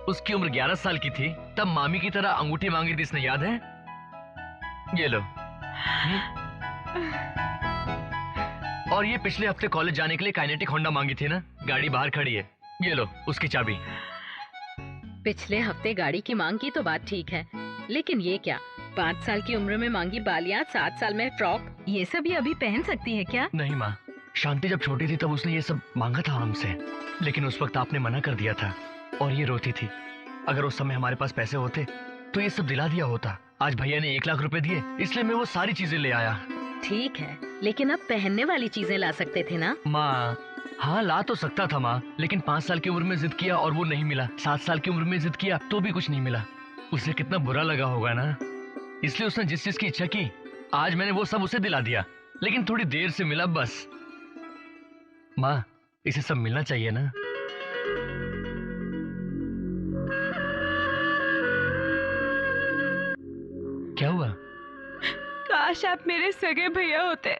उसकी उम्र 11 साल की थी तब मामी की तरह अंगूठी मांगी थी इसने, याद है? ये लो। और ये पिछले हफ्ते कॉलेज जाने के लिए काइनेटिक होंडा मांगी थी ना? गाड़ी बाहर खड़ी है, ये लो उसकी चाबी। पिछले हफ्ते गाड़ी की मांग की तो बात ठीक है, लेकिन ये क्या? 5 साल की उम्र में मांगी बालियां, 7 साल में फ्रॉक, ये सब ये अभी पहन सकती है क्या? नहीं माँ, शांति जब छोटी थी तब उसने ये सब मांगा था हमसे, लेकिन उस वक्त आपने मना कर दिया था और ये रोती थी। अगर उस समय हमारे पास पैसे होते तो ये सब दिला दिया होता। आज भैया ने 1 लाख रुपए दिए, इसलिए मैं वो सारी चीजें ले आया। ठीक है, लेकिन अब पहनने वाली चीजें ला सकते थे ना? माँ, हाँ ला तो सकता था माँ, लेकिन 5 साल की उम्र में जिद किया और वो नहीं मिला। 7 साल की उम्र में जिद किया तो भी कुछ नहीं मिला। उसे कितना बुरा लगा होगा ना? इसलिए उसने जिस चीज की इच्छा की, आज मैंने वो सब उसे दिला दिया, लेकिन थोड़ी देर से मिला बस। माँ, इसे सब मिलना चाहिए ना? क्या हुआ? काश आप मेरे सगे भैया होते।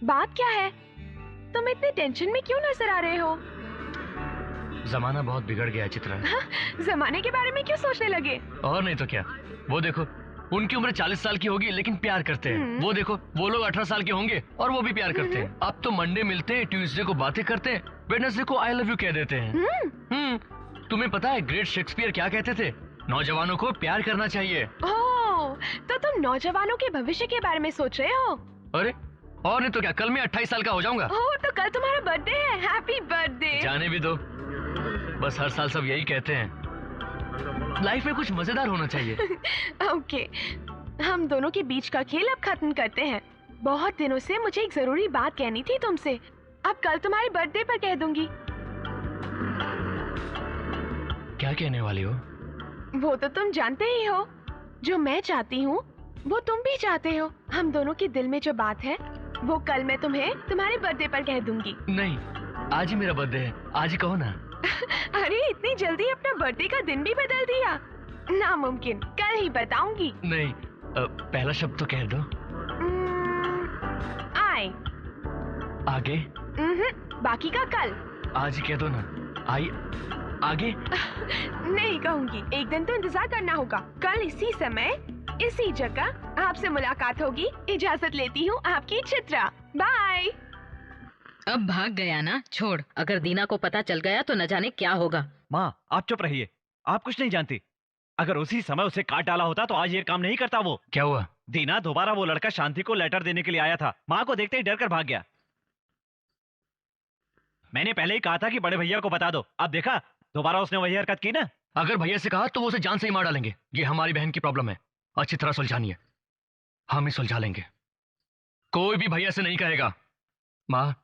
बात क्या है? तुम इतने टेंशन में क्यों नजर आ रहे हो? जमाना बहुत बिगड़ गया है चित्रा। जमाने के बारे में क्यों सोचने लगे? और नहीं तो क्या। वो देखो, उनकी उम्र 40 साल की होगी लेकिन प्यार करते हैं। वो देखो, वो लोग 18 साल के होंगे और वो भी प्यार करते हैं। अब तो मंडे मिलते हैं, ट्यूसडे को बातें करते हैं, वेडनेसडे को आई लव यू कह देते हैं। तुम्हें पता है ग्रेट शेक्सपियर क्या कहते थे? नौजवानों को प्यार करना चाहिए। ओह, तो तुम नौजवानों के भविष्य के बारे में सोच रहे हो? अरे और नहीं तो क्या, कल मैं 28 साल का हो जाऊंगा। ओह, तो कल तुम्हारा बर्थडे है। Happy birthday. जाने भी दो, बस हर साल सब यही कहते हैं। लाइफ में कुछ मजेदार होना चाहिए। ओके, हम दोनों के बीच का खेल अब खत्म करते हैं। बहुत दिनों से मुझे एक जरूरी बात कहनी थी तुमसे। अब कल तुम्हारे बर्थडे पर कह दूंगी। क्या कहने वाली हो? वो तो तुम जानते ही हो। जो मैं चाहती हूँ वो तुम भी चाहते हो। हम दोनों के दिल में जो बात है वो कल मैं तुम्हें तुम्हारे बर्थडे पर कह दूंगी। नहीं, आज ही मेरा बर्थडे है, आज ही कहो ना। अरे इतनी जल्दी अपना बर्थडे का दिन भी बदल दिया? नामुमकिन, कल ही बताऊंगी। नहीं, पहला शब्द तो कह दो। आई। आगे? बाकी का कल। आज ही कह दो ना। आई आगे? नहीं कहूंगी, एक दिन तो इंतजार करना होगा। कल इसी समय इसी जगह आपसे मुलाकात होगी। इजाजत लेती हूँ, आपकी चित्रा। बाय। अब भाग गया ना? छोड़, अगर दीना को पता चल गया तो न जाने क्या होगा। माँ, आप चुप रहिए, आप कुछ नहीं जानती। अगर उसी समय उसे काट डाला होता तो आज ये काम नहीं करता वो। क्या हुआ? दीना दोबारा वो लड़का शांति को लेटर देने के लिए आया था। माँ को देखते ही डर कर भाग गया। मैंने पहले ही कहा था कि बड़े भैया को बता दो। अब देखा, दोबारा उसने वही हरकत की ना। अगर भैया से कहा तो वो उसे जान से ही मार डालेंगे। ये हमारी बहन की प्रॉब्लम है, अच्छी तरह सुलझानी है। हम ही सुलझा लेंगे। कोई भी भैया से नहीं कहेगा। माँ,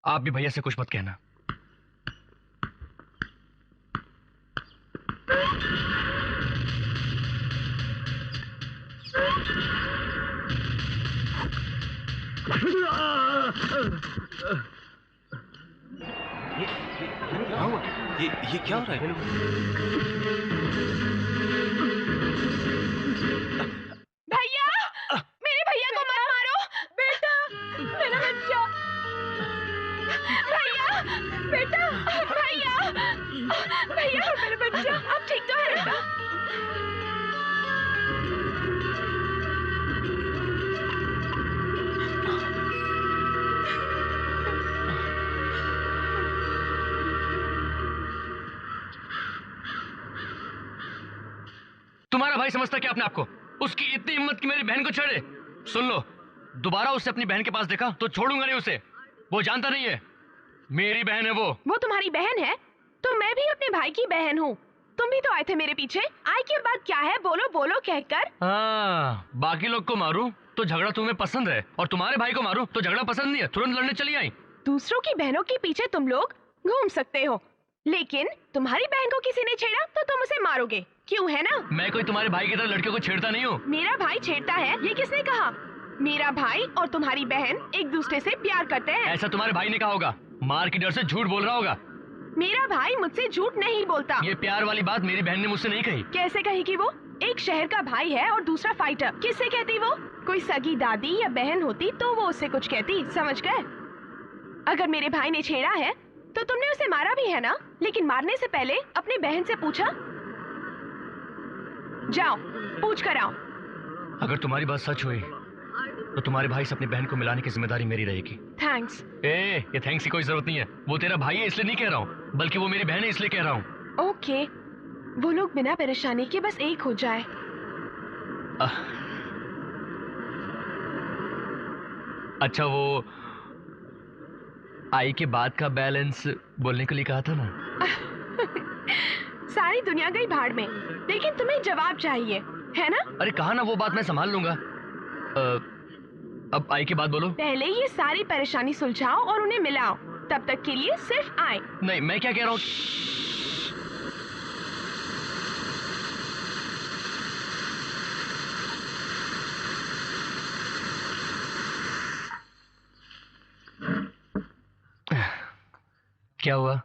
आप भी भैया से कुछ मत कहना। ये क्या हो रहा है? भैया, मेरे भैया को मत मारो। बेटा, मेरा बच्चा। भैया, बेटा, भैया, भैया, मेरा बच्चा। अब ठीक तो है बेटा? तुम्हारा भाई समझता क्या अपने आप को? उसकी इतनी हिम्मत कि मेरी बहन को छेड़े। सुन लो, दोबारा उससे अपनी बहन के पास देखा तो छोड़ूंगा नहीं उसे। वो जानता नहीं है मेरी बहन है वो तुम्हारी बहन है तो मैं भी अपने भाई की बहन हूँ। तुम भी तो आए थे मेरे पीछे। आए के बाद क्या है, बोलो बोलो कहकर। हाँ, बाकी लोग को मारूं तो झगड़ा तुम्हें पसंद है और तुम्हारे भाई को मारूं तो झगड़ा पसंद नहीं है। तुरंत लड़ने चली आई। दूसरों की बहनों के पीछे तुम लोग घूम सकते हो, लेकिन तुम्हारी बहन को किसी ने छेड़ा तो तुम उसे मारोगे, क्यों? है ना? मैं कोई तुम्हारे भाई की तरह लड़कियों को छेड़ता नहीं हूँ। मेरा भाई छेड़ता है, ये किसने कहा? मेरा भाई और तुम्हारी बहन एक दूसरे से प्यार करते हैं। ऐसा तुम्हारे भाई ने कहा होगा, मार के डर से झूठ बोल रहा होगा। मेरा भाई मुझसे झूठ नहीं बोलता। ये प्यार वाली बात मेरी बहन ने मुझसे नहीं कही। कैसे कहेगी वो? एक शहर का भाई है और दूसरा फाइटर। किससे कहती वो? कोई सगी दादी या बहन होती तो वो उससे कुछ कहती, समझ गए? अगर मेरे भाई ने छेड़ा है तो तुमने उसे मारा भी है ना, लेकिन मारने से पहले अपनी बहन से पूछा? जाओ पूछ कर आओ। अगर तुम्हारी बात सच हुई तो तुम्हारे भाई से अपनी बहन को मिलाने की जिम्मेदारी मेरी रहेगी। थैंक्स। ये थैंक्स की कोई जरूरत नहीं है। वो तेरा भाई है इसलिए नहीं कह रहा हूँ, बल्कि वो मेरी बहन है इसलिए कह रहा हूँ। ओके, वो लोग बिना परेशानी के बस एक हो जाए। अच्छा, वो आई के बाद का बैलेंस बोलने के लिए कहा था ना? सारी दुनिया गई भाड़ में, लेकिन तुम्हें जवाब चाहिए, है ना? अरे कहा ना, वो बात मैं संभाल लूंगा। अब आई के बाद बोलो। पहले ये सारी परेशानी सुलझाओ और उन्हें मिलाओ, तब तक के लिए सिर्फ आए। नहीं, मैं क्या कह रहा हूँ। क्या हुआ?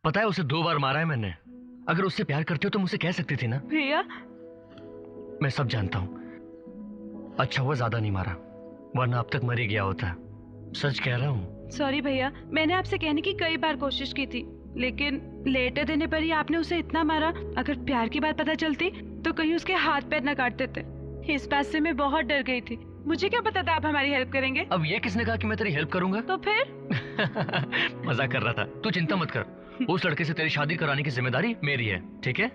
पता है उसे 2 बार मारा है मैंने। अगर उससे प्यार करते हो तो मुझसे कह सकती थी ना। भैया, मैं सब जानता हूँ। अच्छा हुआ ज्यादा नहीं मारा, वरना अब तक मर ही गया होता। सच कह रहा हूँ। सॉरी भैया, मैंने आपसे कहने की कई बार कोशिश की थी, लेकिन लेटे देने पर ही आपने उसे इतना मारा। अगर प्यार की बात पता चलती तो कहीं उसके हाथ पैर न काट देते। इस बात से मैं बहुत डर गई थी। मुझे क्या पता था आप हमारी हेल्प करेंगे। अब ये किसने कहा कि मैं तेरी हेल्प करूंगा? तो फिर? मजाक कर रहा था। तू चिंता मत कर, उस लड़के से तेरी शादी कराने की जिम्मेदारी मेरी है, ठीक है?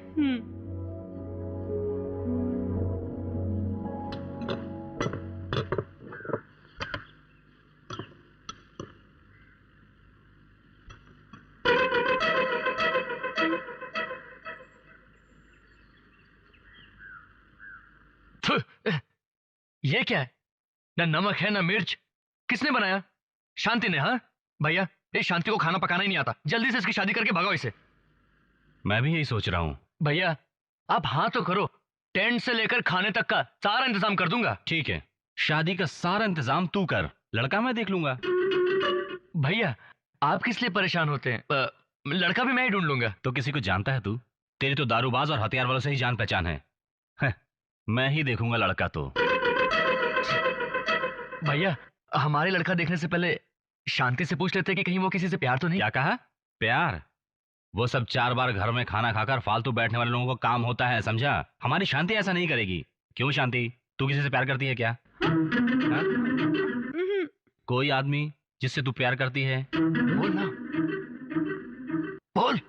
ये क्या है? ना नमक है ना मिर्च। किसने बनाया? शांति ने। हाँ भैया, इस शांति को खाना पकाना ही नहीं आता। जल्दी से इसकी शादी करके भगाओ इसे। मैं भी यही सोच रहा हूँ। भैया आप हाँ तो करो, टेंट से लेकर खाने तक का सारा इंतजाम कर दूंगा। ठीक है, शादी का सारा इंतजाम तू कर, लड़का मैं देख लूंगा। भैया आप किस लिए परेशान होते हैं? लड़का भी मैं ही ढूंढ लूंगा। तो किसी को जानता है तू? तेरी तो दारूबाज और हथियार वालों से ही जान पहचान है। मैं ही देखूंगा लड़का तो। भैया हमारे लड़का देखने से पहले शांति से पूछ लेते कि कहीं वो किसी से प्यार तो नहीं। क्या कहा? प्यार? वो सब 4 बार घर में खाना खाकर फालतू बैठने वाले लोगों को काम होता है, समझा? हमारी शांति ऐसा नहीं करेगी। क्यों शांति, तू किसी से प्यार करती है क्या? कोई आदमी जिससे तू प्यार करती है? बोल ना, बोल।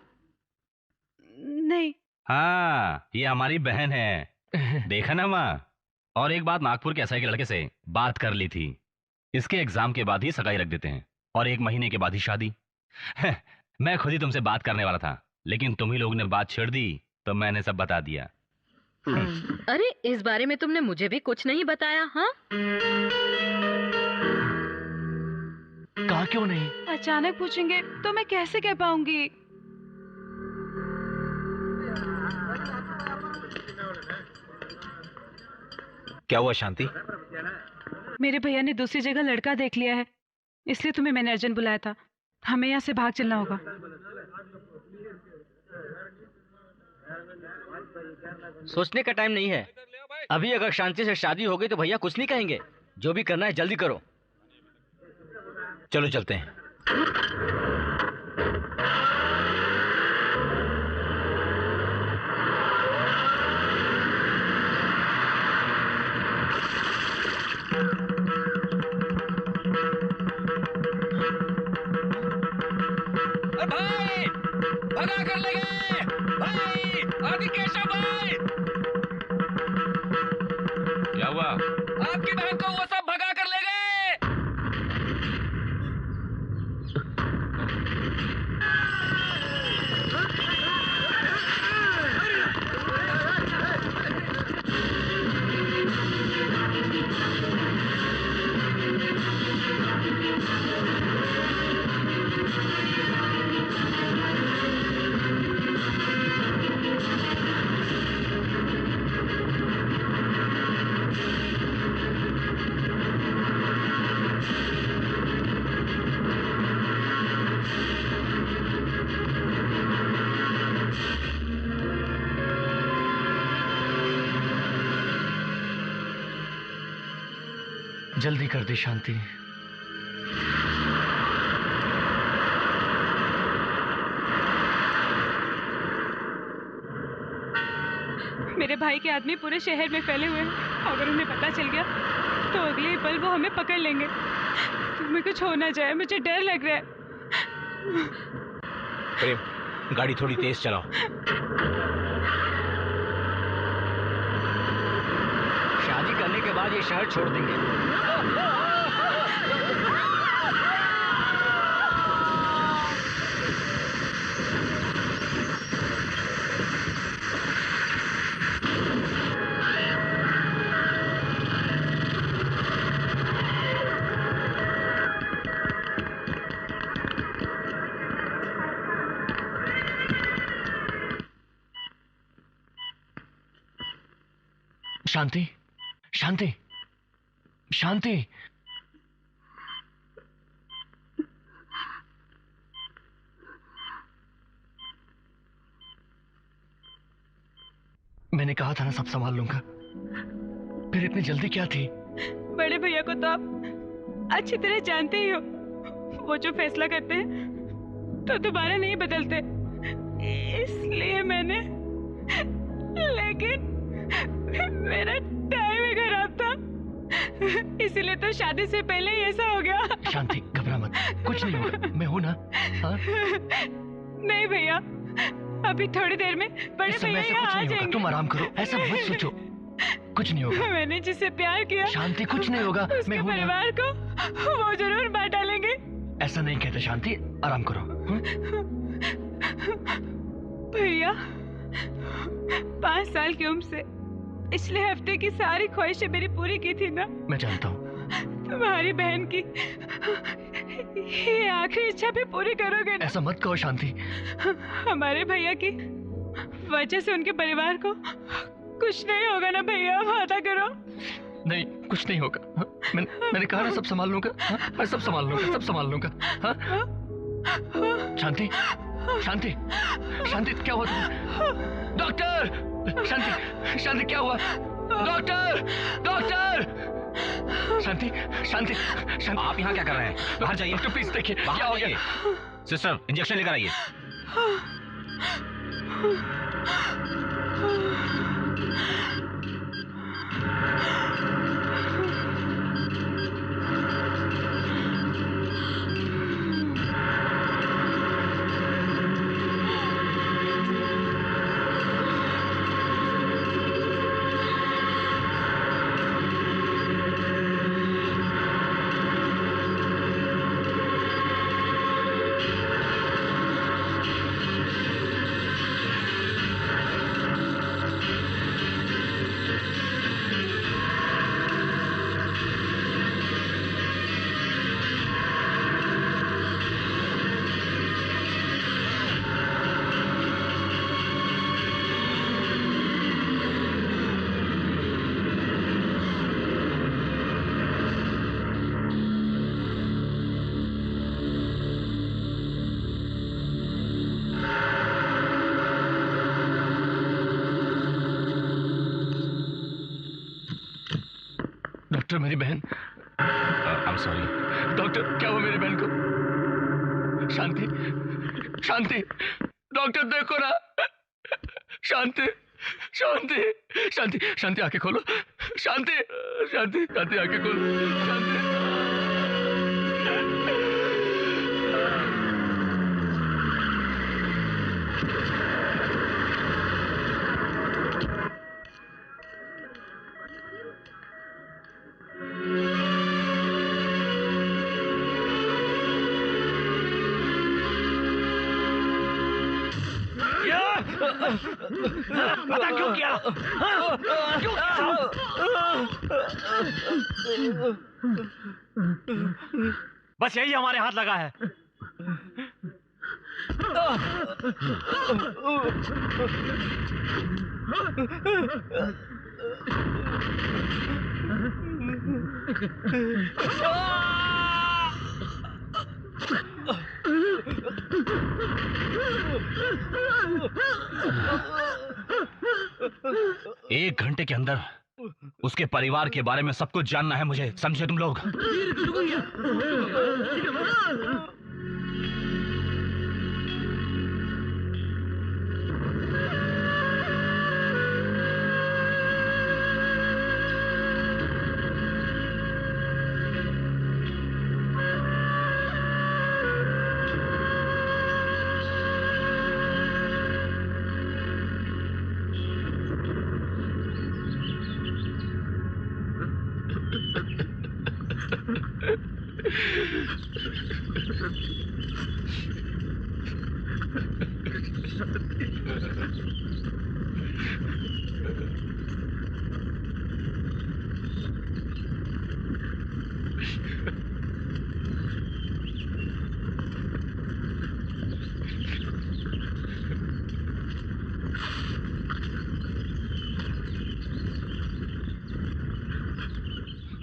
नहीं। हाँ, ये हमारी बहन है। देखा ना माँ? और एक बात, नागपुर के एसआई के लड़के से बात कर ली थी। इसके एग्जाम के बाद ही सगाई रख देते हैं और 1 महीने के बाद ही शादी। मैं खुद ही तुमसे बात करने वाला था, लेकिन तुम ही लोग ने बात छेड़ दी तो मैंने सब बता दिया। अरे इस बारे में तुमने मुझे भी कुछ नहीं बताया। हाँ कहा क्यों नहीं? अचानक पूछेंगे तो मैं कैसे कह पाऊंगी? क्या हुआ शांति? मेरे भैया ने दूसरी जगह लड़का देख लिया है, इसलिए तुम्हें मैंने अर्जेंट बुलाया था। हमें यहाँ से भाग चलना होगा। सोचने का टाइम नहीं है। अभी अगर शांति से शादी हो गई तो भैया कुछ नहीं कहेंगे। जो भी करना है जल्दी करो। चलो चलते हैं। भाई भगा कर ले गए भाई, आदि केशव भाई। क्या हुआ? आपकी बहन को वो सब भगा कर ले गए। जल्दी कर दे शांति। मेरे भाई के आदमी पूरे शहर में फैले हुए हैं। अगर उन्हें पता चल गया तो अगले ही पल वो हमें पकड़ लेंगे। तुम्हें कुछ हो ना जाए, मुझे डर लग रहा है। प्रेम, गाड़ी थोड़ी तेज चलाओ। शादी करने के बाद ये शहर छोड़ देंगे। शांति, शांति, शांति। मैंने कहा था ना सब संभाल लूंगा। फिर इतनी जल्दी क्या थी? बड़े भैया को तो आप अच्छी तरह जानते ही हो। वो जो फैसला करते हैं तो दोबारा नहीं बदलते। इसलिए मैंने, लेकिन मेरा टाइम ही खराब था, इसीलिए तो शादी से पहले ही ऐसा हो गया। शांति, घबरा मत, कुछ नहीं होगा, मैं हूं ना। हाँ? नहीं भैया, अभी थोड़ी देर में बड़े भैया यहाँ आ जाएंगे। तुम आराम करो, ऐसा मत सोचो, कुछ नहीं होगा। मैंने जिससे प्यार किया, शांति कुछ नहीं होगा, मैं हूं ना। परिवार को वो जरूर बांट डालेंगे। ऐसा नहीं कहते शांति, आराम करो। भैया 5 साल की उम्र से पिछले हफ्ते की सारी ख्वाहिशें मेरी पूरी की थी ना। मैं जानता हूँ। तुम्हारी बहन की ये आखिरी इच्छा भी पूरी करोगे ना? ऐसा मत कहो शांति। हमारे भैया की वजह से उनके परिवार को कुछ नहीं होगा ना भैया, वादा करो। नहीं, कुछ नहीं होगा। मैंने कहा ना सब संभाल लूंगा। मैं सब संभाल लूंगा, सब संभाल लूंगा। शांति, शांति, शांति, क्या हुआ तुम्हें? डॉक्टर! शांति, शांति, क्या हुआ? डॉक्टर! डॉक्टर! शांति, शांति, शांति, आप यहाँ क्या कर रहे हैं? बाहर जाइए। डॉक्टर प्लीज देखिए क्या हो गया। सिस्टर, इंजेक्शन लेकर आइए। डॉक्टर मेरी बहन। I am sorry. डॉक्टर क्या हुआ मेरी बहन को? शांति, शांति, डॉक्टर देखो ना। शांति, शांति, शांति, शांति आंखें खोलो। शांति, शांति, शांति आंखें खोलो। शांति। पता क्यों किया? क्यों किया? बस यही हमारे हाथ लगा है। एक घंटे के अंदर उसके परिवार के बारे में सब कुछ जानना है मुझे, समझे तुम लोग?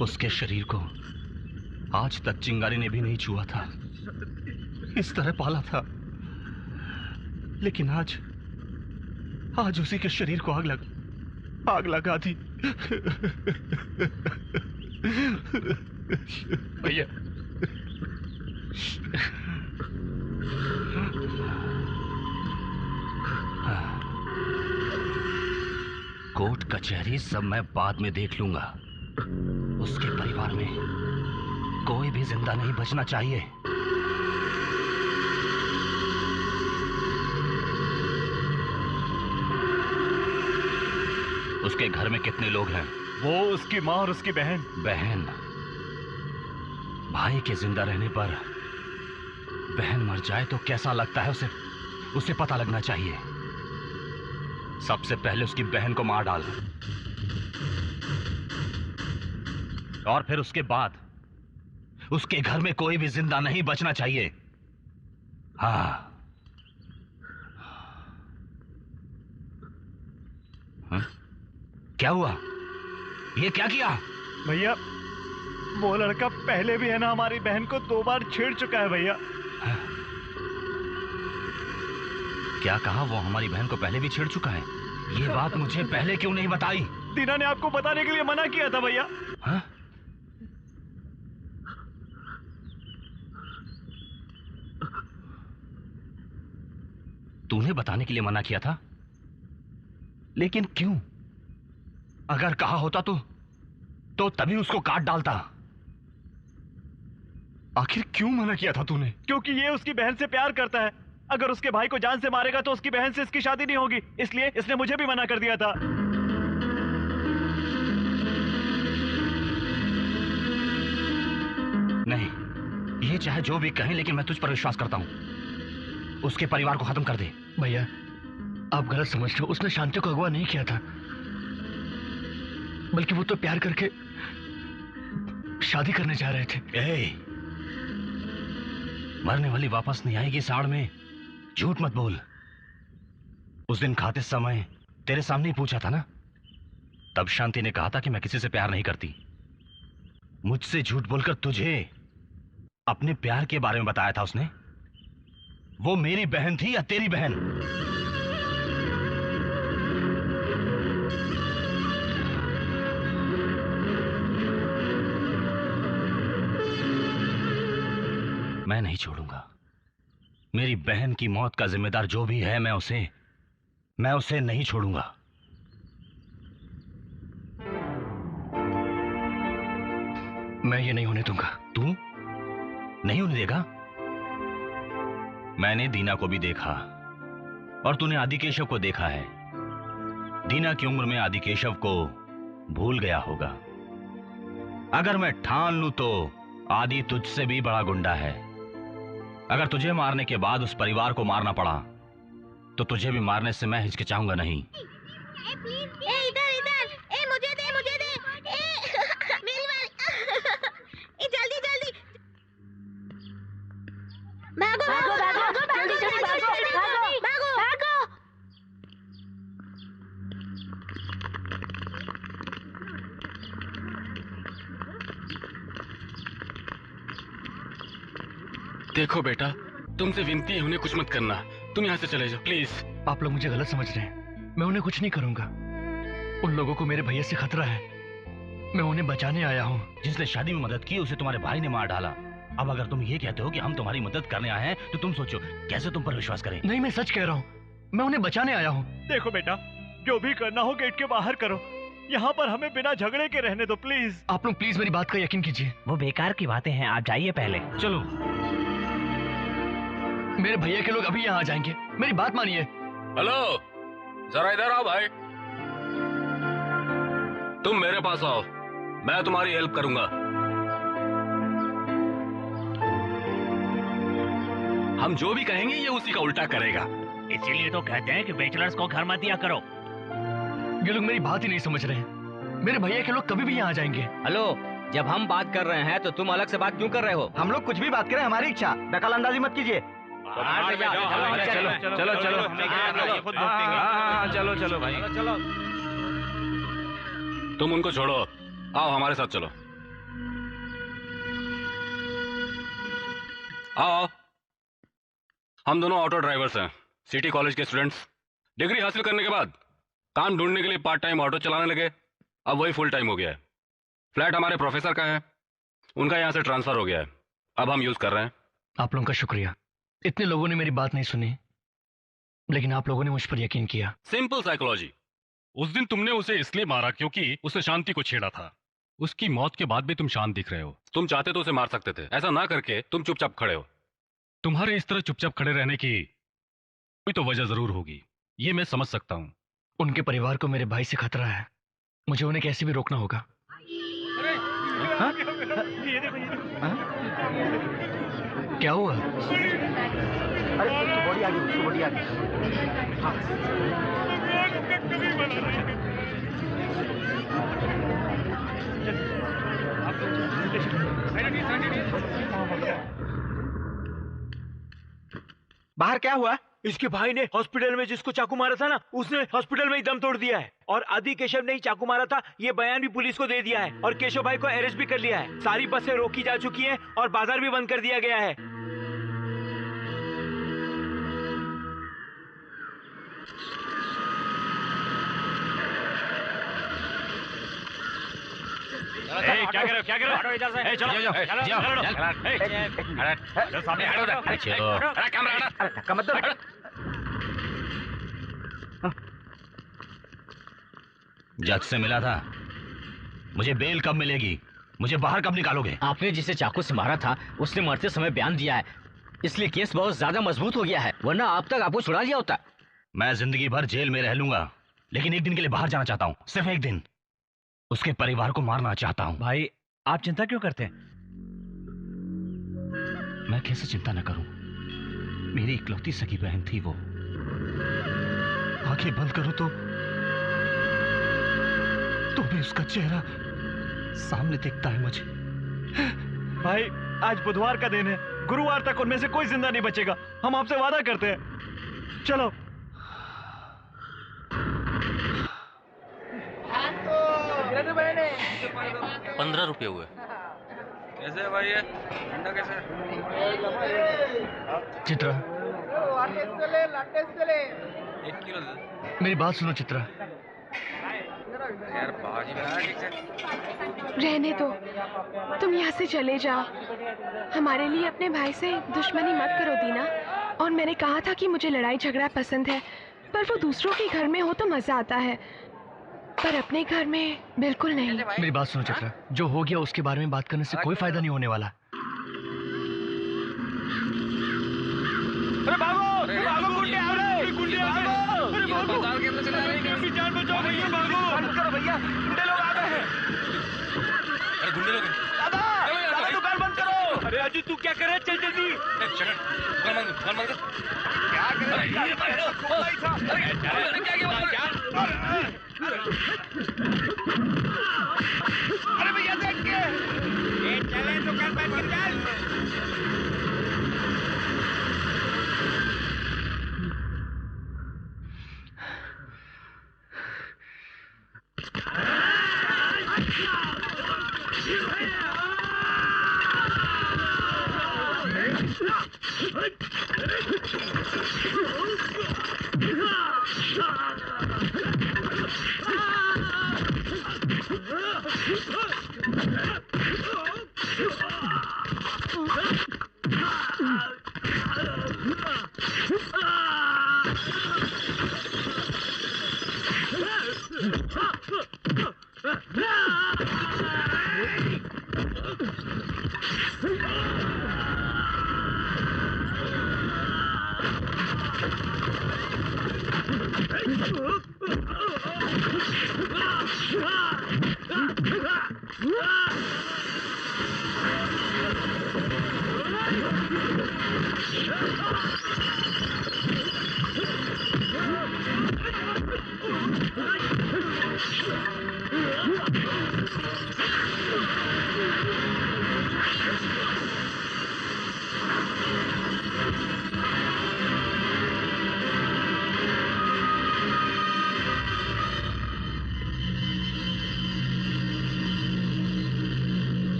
उसके शरीर को आज तक चिंगारी ने भी नहीं छुआ था, इस तरह पाला था। लेकिन आज उसी के शरीर को आग लगा दी। भैया कोर्ट कचहरी सब मैं बाद में देख लूंगा। उसके परिवार में कोई भी जिंदा नहीं बचना चाहिए। उसके घर में कितने लोग हैं? वो, उसकी माँ और उसकी बहन। बहन? भाई के जिंदा रहने पर बहन मर जाए तो कैसा लगता है उसे पता लगना चाहिए। सबसे पहले उसकी बहन को मार डाल और फिर उसके बाद उसके घर में कोई भी जिंदा नहीं बचना चाहिए। हाँ। क्या हुआ? ये क्या किया? भैया वो लड़का पहले भी है ना हमारी बहन को 2 बार छेड़ चुका है भैया। क्या कहा? वो हमारी बहन को पहले भी छेड़ चुका है? ये बात मुझे पहले क्यों नहीं बताई? दीना ने आपको बताने के लिए मना किया था भैया। हाँ? तूने बताने के लिए मना किया था? लेकिन क्यों? अगर कहा होता तो तभी उसको काट डालता। आखिर क्यों मना किया था तूने? क्योंकि ये उसकी बहन से प्यार करता है। अगर उसके भाई को जान से मारेगा तो उसकी बहन से इसकी शादी नहीं होगी, इसलिए इसने मुझे भी मना कर दिया था। नहीं, ये चाहे जो भी कहें, लेकिन मैं तुझ पर विश्वास करता हूं। उसके परिवार को खत्म कर दे। भैया आप गलत समझ रहे हो। उसने शांति को अगवा नहीं किया था, बल्कि वो तो प्यार करके शादी करने जा रहे थे। मरने वाली वापस नहीं आएगी साड़ में, झूठ मत बोल। उस दिन खाते समय तेरे सामने ही पूछा था ना, तब शांति ने कहा था कि मैं किसी से प्यार नहीं करती। मुझसे झूठ बोलकर तुझे अपने प्यार के बारे में बताया था उसने। वो मेरी बहन थी या तेरी बहन? मैं नहीं छोड़ूंगा। मेरी बहन की मौत का जिम्मेदार जो भी है, मैं उसे नहीं छोड़ूंगा। मैं ये नहीं होने दूंगा। तू नहीं होने देगा? मैंने दीना को भी देखा और तूने आदिकेशव को देखा है। दीना की उम्र में आदिकेशव को भूल गया होगा। अगर मैं ठान लूं तो आदि तुझसे भी बड़ा गुंडा है। अगर तुझे मारने के बाद उस परिवार को मारना पड़ा तो तुझे भी मारने से मैं हिचकिचाऊंगा नहीं। इधर इधर, मुझे दे मेरी बारी। जल्दी जल्दी भागो भागो भागो जल्दी जल्दी भागो भागो भागो। देखो बेटा, तुमसे विनती है, उन्हें कुछ मत करना। तुम यहाँ से चले जाओ प्लीज। आप लोग मुझे गलत समझ रहे हैं। मैं उन्हें कुछ नहीं करूंगा। उन लोगों को मेरे भैया से खतरा है। मैं उन्हें बचाने आया हूँ। जिसने शादी में मदद की उसे तुम्हारे भाई ने मार डाला। अब अगर तुम ये कहते हो कि हम तुम्हारी मदद करने आए हैं तो तुम सोचो कैसे तुम पर विश्वास करें। नहीं, मैं सच कह रहा हूँ। मैं उन्हें बचाने आया हूँ। देखो बेटा, जो भी करना हो गेट के बाहर करो। यहाँ पर हमें बिना झगड़े के रहने दो प्लीज। आप लोग प्लीज मेरी बात का यकीन कीजिए। वो बेकार की बातें हैं, आप जाइए पहले। चलो। मेरे भैया के लोग अभी यहाँ आ जाएंगे। मेरी बात मानिए। हेलो, जरा इधर आओ भाई। तुम मेरे पास आओ, मैं तुम्हारी हेल्प करूंगा। हम जो भी कहेंगे ये उसी का उल्टा करेगा। इसीलिए तो कहते हैं कि बैचलर्स को घर मत दिया करो। ये लोग मेरी बात ही नहीं समझ रहे हैं। मेरे भैया के लोग कभी भी यहाँ आ जाएंगे। हेलो, जब हम बात कर रहे हैं तो तुम अलग से बात क्यों कर रहे हो? हम लोग कुछ भी बात करें, हमारी इच्छा। दखल अंदाजी मत कीजिए। चलो चलो चलो चलो चलो भाई चलो। तुम उनको छोड़ो, आओ हमारे साथ चलो। आओ, हम दोनों ऑटो ड्राइवर्स हैं, सिटी कॉलेज के स्टूडेंट्स। डिग्री हासिल करने के बाद काम ढूंढने के लिए पार्ट टाइम ऑटो चलाने लगे। अब वही फुल टाइम हो गया है। फ्लैट हमारे प्रोफेसर का है, उनका यहाँ से ट्रांसफर हो गया है, अब हम यूज कर रहे हैं। आप लोगों का शुक्रिया। इतने लोगों ने मेरी बात नहीं सुनी, लेकिन आप लोगों ने मुझ पर यकीन किया। Simple psychology. उस दिन तुमने उसे इसलिए मारा क्योंकि उसने शांति को छेड़ा था। उसकी मौत के बाद भी तुम शांत दिख रहे हो। तुम चाहते तो उसे मार सकते थे, ऐसा ना करके तुम चुपचाप खड़े हो। तुम्हारे इस तरह चुपचाप खड़े रहने की कोई तो वजह जरूर होगी, ये मैं समझ सकता हूँ। उनके परिवार को मेरे भाई से खतरा है, मुझे उन्हें कैसे भी रोकना होगा। क्या हुआ? अरे उसकी बॉडी आ गई, उसकी बॉडी आ बाहर क्या हुआ? इसके भाई ने हॉस्पिटल में जिसको चाकू मारा था ना, उसने हॉस्पिटल में ही दम तोड़ दिया है। और आदि केशव ने ही चाकू मारा था, ये बयान भी पुलिस को दे दिया है। और केशव भाई को अरेस्ट भी कर लिया है। सारी बसें रोकी जा चुकी हैं और बाजार भी बंद कर दिया गया है। क्या करो क्या करो? हटो इधर से। चलो जाओ सामने हटो उधर। चलो अरे धक्का मत दो। जज से मिला था, मुझे बेल कब मिलेगी? मुझे बाहर कब निकालोगे? आपने जिसे चाकू से मारा था उसने मरते समय बयान दिया है, इसलिए केस बहुत ज्यादा मजबूत हो गया है, वरना आप तक आपको छुड़ा लिया होता। मैं जिंदगी भर जेल में रह लूंगा, लेकिन एक दिन के लिए बाहर जाना चाहता हूँ, सिर्फ एक दिन। उसके परिवार को मारना चाहता हूँ। भाई आप चिंता क्यों करते हैं? मैं कैसे चिंता न करूं? मेरी इकलौती सगी बहन थी वो। आंखें बंद करूं तो भी उसका चेहरा सामने दिखता है मुझे। भाई आज बुधवार का दिन है, गुरुवार तक उनमें से कोई जिंदा नहीं बचेगा, हम आपसे वादा करते हैं। चलो। 15 रुपये हुए। कैसे भाई ये ठंडा कैसे? चित्रा, 1 किलो मेरी बात सुनो चित्रा। यार बहुत ही बड़ा ठीक है। रहने दो, तुम यहाँ से चले जाओ। हमारे लिए अपने भाई से दुश्मनी मत करो दीना। और मैंने कहा था कि मुझे लड़ाई झगड़ा पसंद है, पर वो दूसरों के घर में हो तो मजा आता है, पर अपने घर में बिल्कुल नहीं। मेरी बात सुनो चित्रा, जो हो गया उसके बारे में बात करने से कोई फायदा नहीं होने वाला। अरे भागो, भागो, गुंडे आ रहे, गुंडे आ रहे। अरे भागो, अस्पताल के अंदर चला जाएंगे। अपनी जान बचाओ भैया, भागो। बंद करो भैया, गुंडे लोग आ गए हैं। अरे गुंडे लोग, दादा, दादा दुकान बंद करो। अरे अजी तू क्या कर रहा है, चल जल्दी। दुकान बंद कर। क्या कर रहा है? अरे भैया देख के, चले दुकान बंद कर चल।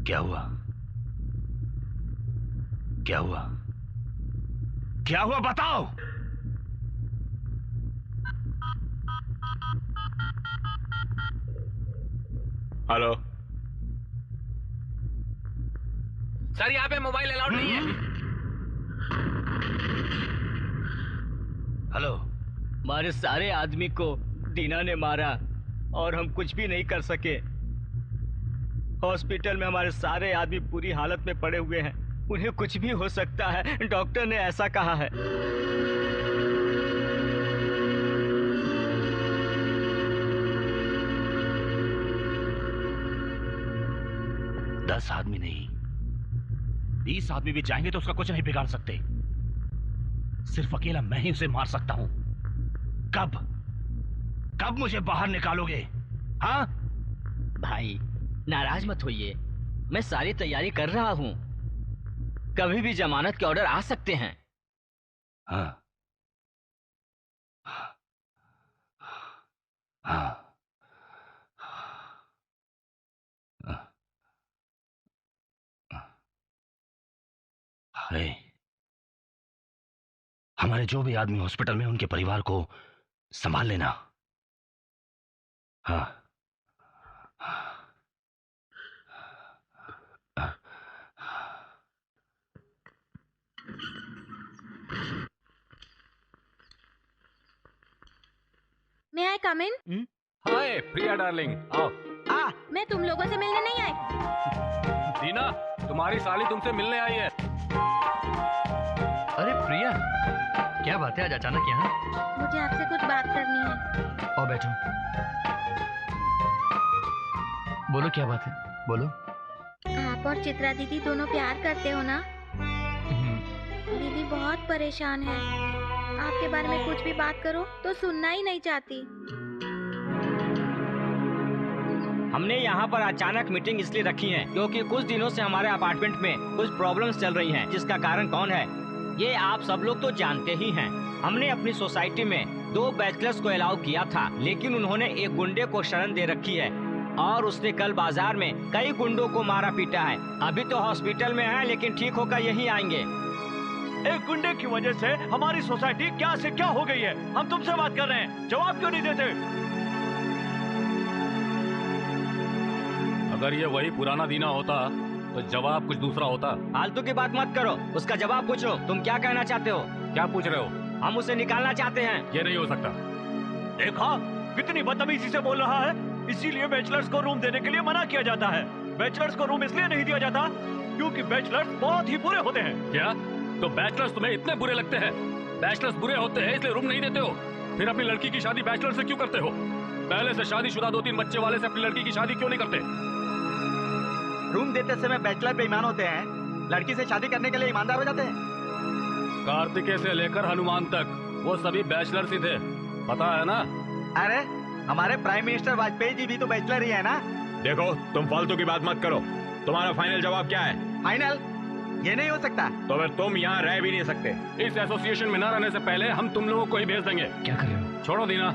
क्या हुआ? क्या हुआ? क्या हुआ बताओ। हेलो सर, यहाँ पे मोबाइल अलाउड नहीं है। हेलो, हमारे सारे आदमी को दीना ने मारा और हम कुछ भी नहीं कर सके। हॉस्पिटल में हमारे सारे आदमी बुरी हालत में पड़े हुए हैं, उन्हें कुछ भी हो सकता है, डॉक्टर ने ऐसा कहा है। 10 आदमी नहीं, 20 आदमी भी जाएंगे तो उसका कुछ नहीं बिगाड़ सकते। सिर्फ अकेला मैं ही उसे मार सकता हूं। कब मुझे बाहर निकालोगे? हाँ भाई नाराज मत होइए, मैं सारी तैयारी कर रहा हूं। कभी भी जमानत के ऑर्डर आ सकते हैं। हाँ हाँ हमारे जो भी आदमी हॉस्पिटल में, उनके परिवार को संभाल लेना। हाँ May I come in? Hi Priya darling, आओ। मैं तुम लोगों से मिलने नहीं आई। दीना, तुम्हारी साली तुमसे मिलने आई है। अरे प्रिया, क्या बात है आज अचानक यहाँ? मुझे आपसे कुछ बात करनी है। आओ बैठो। बोलो क्या बात है, बोलो। आप और चित्रा दीदी दोनों प्यार करते हो ना? दीदी बहुत परेशान है। आपके बारे में कुछ भी बात करो तो सुनना ही नहीं चाहती। हमने यहाँ पर अचानक मीटिंग इसलिए रखी है क्योंकि कुछ दिनों से हमारे अपार्टमेंट में कुछ प्रॉब्लम्स चल रही हैं, जिसका कारण कौन है ये आप सब लोग तो जानते ही हैं। हमने अपनी सोसाइटी में 2 बैचलर्स को अलाउ किया था, लेकिन उन्होंने एक गुंडे को शरण दे रखी है और उसने कल बाजार में कई गुंडों को मारा पीटा है। अभी तो हॉस्पिटल में है, लेकिन ठीक होकर यहीं आएंगे। एक गुंडे की वजह से हमारी सोसाइटी क्या से क्या हो गई है। हम तुमसे बात कर रहे हैं, जवाब क्यों नहीं देते? अगर ये वही पुराना दीना होता तो जवाब कुछ दूसरा होता। फालतू की बात मत करो, उसका जवाब पूछो। तुम क्या कहना चाहते हो? क्या पूछ रहे हो? हम उसे निकालना चाहते हैं। ये नहीं हो सकता। देखा कितनी बदतमीजी से बोल रहा है। इसीलिए बैचलर्स को रूम देने के लिए मना किया जाता है। बैचलर्स को रूम इसलिए नहीं दिया जाता क्योंकि बैचलर्स बहुत ही बुरे होते हैं। क्या? तो बैचलर्स तुम्हें इतने बुरे लगते हैं? बैचलर्स बुरे होते हैं इसलिए रूम नहीं देते हो? फिर अपनी लड़की की शादी बैचलर से क्यों करते हो? पहले से शादीशुदा 2-3 बच्चे वाले से अपनी लड़की की शादी क्यों नहीं करते? रूम देते समय बैचलर बेईमान होते हैं, लड़की से शादी करने के लिए ईमानदार हो जाते हैं। कार्तिकेय से लेकर हनुमान तक वो सभी बैचलर्स ही थे, पता है ना? अरे हमारे प्राइम मिनिस्टर वाजपेयी जी भी तो बैचलर ही है ना। देखो तुम फालतू की बात मत करो। तुम्हारा फाइनल जवाब क्या है? फाइनल? ये नहीं हो सकता। तो फिर तुम यहाँ रह भी नहीं सकते। इस एसोसिएशन में न रहने से पहले हम तुम लोगों को ही भेज देंगे। क्या कर रहे हो? छोड़ो दीना,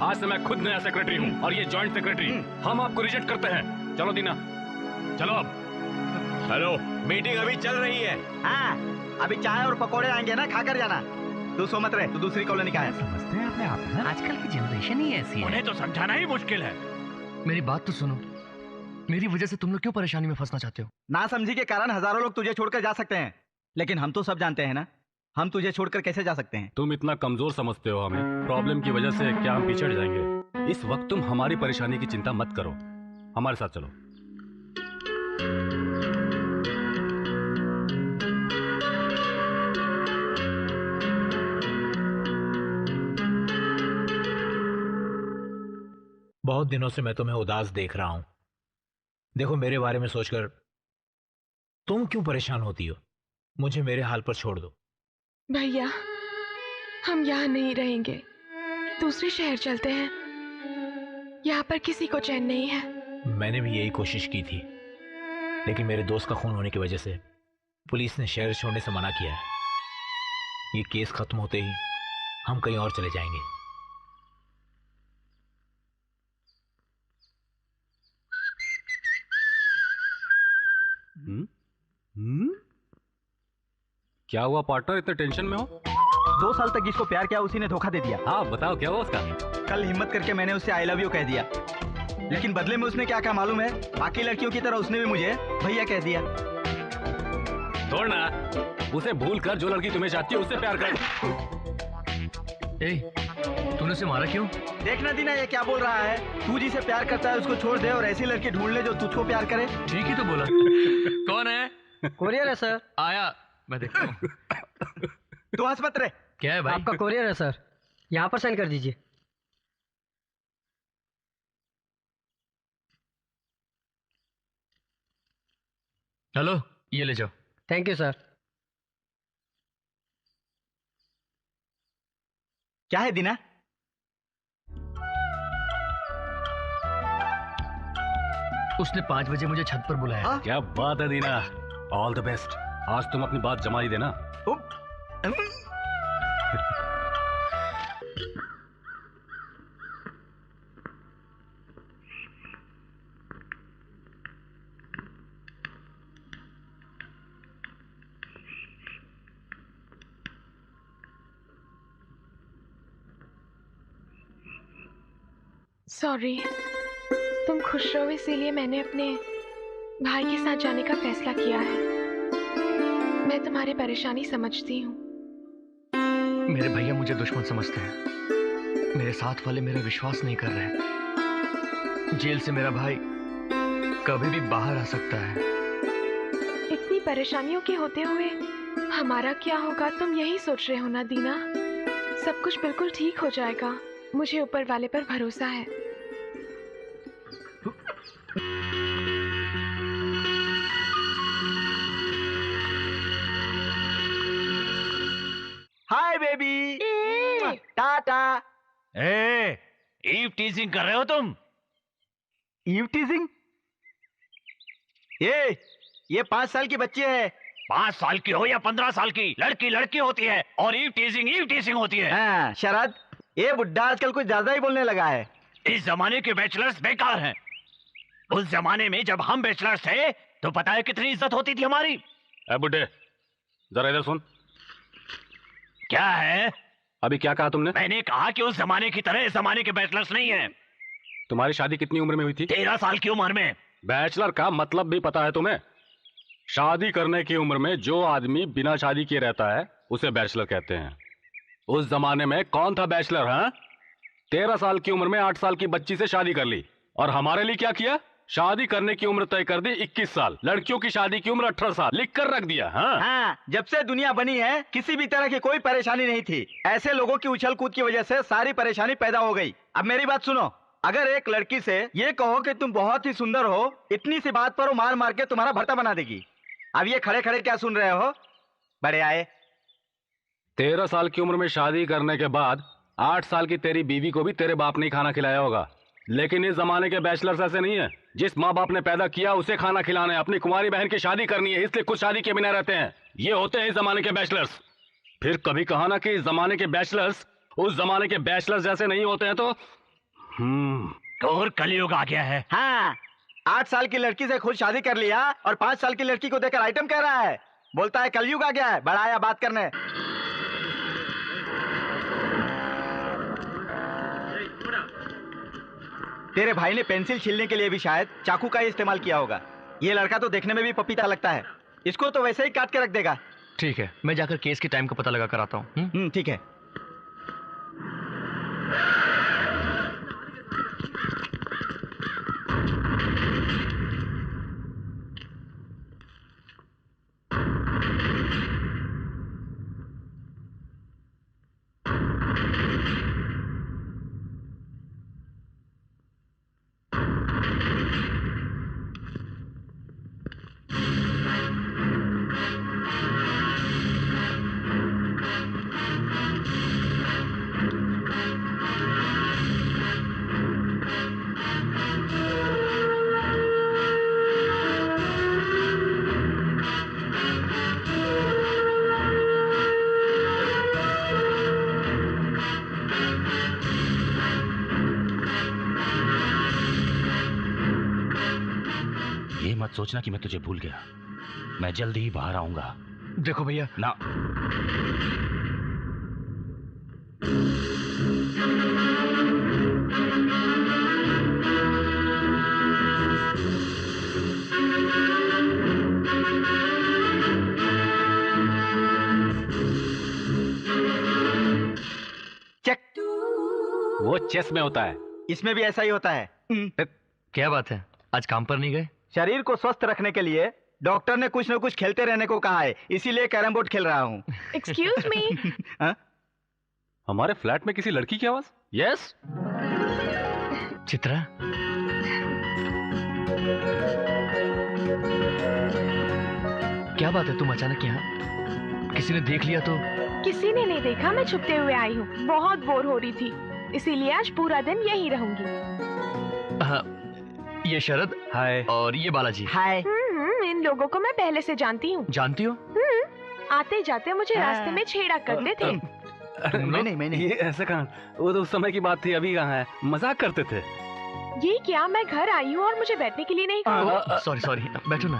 आज से मैं खुद नया सेक्रेटरी हूँ और ये जॉइंट सेक्रेटरी। हम आपको रिजेक्ट करते हैं। चलो दीना, चलो अब। हेलो, मीटिंग अभी चल रही है। हाँ, अभी चाय और पकोड़े आएंगे ना, खाकर जाना। तू सो मत रहे, तू दूसरी कॉलोनी का है। समझते हैं अपने आप ना? आजकल की जनरेशन ही ऐसी है। उन्हें तो समझाना ही मुश्किल है। मेरी बात तो सुनो, मेरी वजह से तुम लोग क्यों परेशानी में फंसना चाहते हो? ना समझी के कारण हजारों लोग तुझे छोड़कर जा सकते हैं, लेकिन हम तो सब जानते हैं ना, हम तुझे छोड़कर कैसे जा सकते हैं। तुम इतना कमजोर समझते हो हमें। प्रॉब्लम की वजह से क्या हम पिछड़ जाएंगे? इस वक्त तुम हमारी परेशानी की चिंता मत करो, हमारे साथ चलो। बहुत दिनों से मैं तुम्हें उदास देख रहा हूं। देखो, मेरे बारे में सोचकर तुम क्यों परेशान होती हो? मुझे मेरे हाल पर छोड़ दो। भैया, हम यहाँ नहीं रहेंगे, दूसरे शहर चलते हैं। यहाँ पर किसी को चैन नहीं है। मैंने भी यही कोशिश की थी, लेकिन मेरे दोस्त का खून होने की वजह से पुलिस ने शहर छोड़ने से मना किया है। ये केस खत्म होते ही हम कहीं और चले जाएंगे। क्या हुआ पार्टनर, इतने टेंशन में हो? 2 साल तक जिसको प्यार किया उसी ने धोखा दे दिया। हाँ बताओ, क्या हुआ उसका? कल हिम्मत करके मैंने उससे आई लव यू कह दिया, लेकिन बदले में उसने क्या कहा मालूम है? बाकी लड़कियों की तरह उसने भी मुझे भैया कह दिया। छोड़ना, उसे भूल कर जो लड़की तुम्हें चाहती है उससे प्यार कर। तूने उसे मारा क्यों? देखना दीना, ये क्या बोल रहा है। तू जिसे प्यार करता है उसको छोड़ दे और ऐसी लड़की ढूंढ ले जो तुझको प्यार करे। ठीक ही तो बोला। कौन है? कोरियर है सर। आया, मैं देखता हूँ। तू हंस मत रहे। क्या है भाई? आपका कोरियर है सर, यहाँ पर साइन कर दीजिए। हेलो, ये ले जाओ। Thank you sir. क्या है दीना? उसने 5 बजे मुझे छत पर बुलाया। क्या बात है दीना, ऑल द बेस्ट। आज तुम अपनी बात जमा ही देना। सॉरी, तुम खुश रहो इसीलिए मैंने अपने भाई के साथ जाने का फैसला किया है। मैं तुम्हारी परेशानी समझती हूँ। मेरे भैया मुझे दुश्मन समझते हैं। मेरे साथ वाले मेरा विश्वास नहीं कर रहे। जेल से मेरा भाई कभी भी बाहर आ सकता है। इतनी परेशानियों के होते हुए हमारा क्या होगा, तुम यही सोच रहे हो ना दीना? सब कुछ बिल्कुल ठीक हो जाएगा, मुझे ऊपर वाले पर भरोसा है। Hi baby. Tata. Eve teasing कर रहे हो तुम? Eve teasing? ये 5 साल की बच्ची है। 5 साल की हो या 15 साल की, लड़की लड़की होती है और ईव टीजिंग होती है। हाँ, शरद, ये बुड्ढा आजकल कुछ ज्यादा ही बोलने लगा है। इस जमाने के बैचलर्स बेकार हैं। उस जमाने में जब हम बैचलर्स थे तो पता है कितनी इज्जत होती थी हमारी। बुड्ढे, जरा इधर सुन। क्या है? अभी क्या कहा तुमने? मैंने कहा कि उस जमाने की तरह इस जमाने के बैचलर्स नहीं है। तुम्हारी शादी कितनी उम्र में हुई थी? 13 साल की उम्र में। बैचलर का मतलब भी पता है तुम्हें? शादी करने की उम्र में जो आदमी बिना शादी किए रहता है उसे बैचलर कहते हैं। उस जमाने में कौन था बैचलर? हाँ, 13 साल की उम्र में 8 साल की बच्ची से शादी कर ली। और हमारे लिए क्या किया? शादी करने की उम्र तय कर दी 21 साल। लड़कियों की शादी की उम्र 18 साल लिख कर रख दिया। हाँ, जब से दुनिया बनी है किसी भी तरह की कोई परेशानी नहीं थी। ऐसे लोगों की उछल कूद की वजह से सारी परेशानी पैदा हो गई। अब मेरी बात सुनो, अगर एक लड़की से ये कहो कि तुम बहुत ही सुंदर हो, इतनी सी बात पर वो मार मार के तुम्हारा भर्ता बना देगी। अब ये खड़े खड़े क्या सुन रहे हो? बड़े आए। 13 साल की उम्र में शादी करने के बाद 8 साल की तेरी बीवी को भी तेरे बाप ने खाना खिलाया होगा। लेकिन इस जमाने के बैचलर्स ऐसे नहीं है। जिस माँ बाप ने पैदा किया उसे खाना खिलाना है, अपनी कुंवारी बहन की शादी करनी है, इसलिए कुछ शादी के बिना रहते हैं। ये होते हैं इस जमाने के बैचलर्स। फिर कभी कहा ना कि इस जमाने के बैचलर्स उस जमाने के बैचलर्स जैसे नहीं होते हैं तो और कलयुग आ गया है। हाँ, 8 साल की लड़की से खुद शादी कर लिया और 5 साल की लड़की को देखकर आइटम कह रहा है। बोलता है कलयुग आ गया है। बड़ा आया बात करने। तेरे भाई ने पेंसिल छीलने के लिए भी शायद चाकू का ही इस्तेमाल किया होगा। ये लड़का तो देखने में भी पपीता लगता है। इसको तो वैसे ही काट के रख देगा। ठीक है, मैं जाकर केस की टाइम का पता लगा कर आता हूँ। ठीक है। सोचना कि मैं तुझे भूल गया। मैं जल्दी ही बाहर आऊंगा। देखो भैया ना, चेक। वो चेस में होता है, इसमें भी ऐसा ही होता है। क्या बात है, आज काम पर नहीं गए? शरीर को स्वस्थ रखने के लिए डॉक्टर ने कुछ न कुछ खेलते रहने को कहा है, इसीलिए कैरम बोर्ड खेल रहा हूँ। Excuse me. हमारे फ्लैट में किसी लड़की की आवाज? यस। चित्रा, क्या बात है, तुम अचानक यहाँ? किसी ने देख लिया तो? किसी ने नहीं देखा, मैं छुपते हुए आई हूँ। बहुत बोर हो रही थी, इसीलिए आज पूरा दिन यहीं रहूंगी। ये शरद, हाय, और ये बालाजी, हाय। इन लोगों को मैं पहले से जानती हूँ। जानती हो? आते जाते मुझे रास्ते में छेड़ा करते थे। मैंने ये ऐसे कहा, वो तो उस समय की बात थी, अभी कहाँ है? मजाक करते थे। ये क्या, मैं घर आई हूँ और मुझे बैठने के लिए नहीं कहा? सॉरी सॉरी, बैठो ना।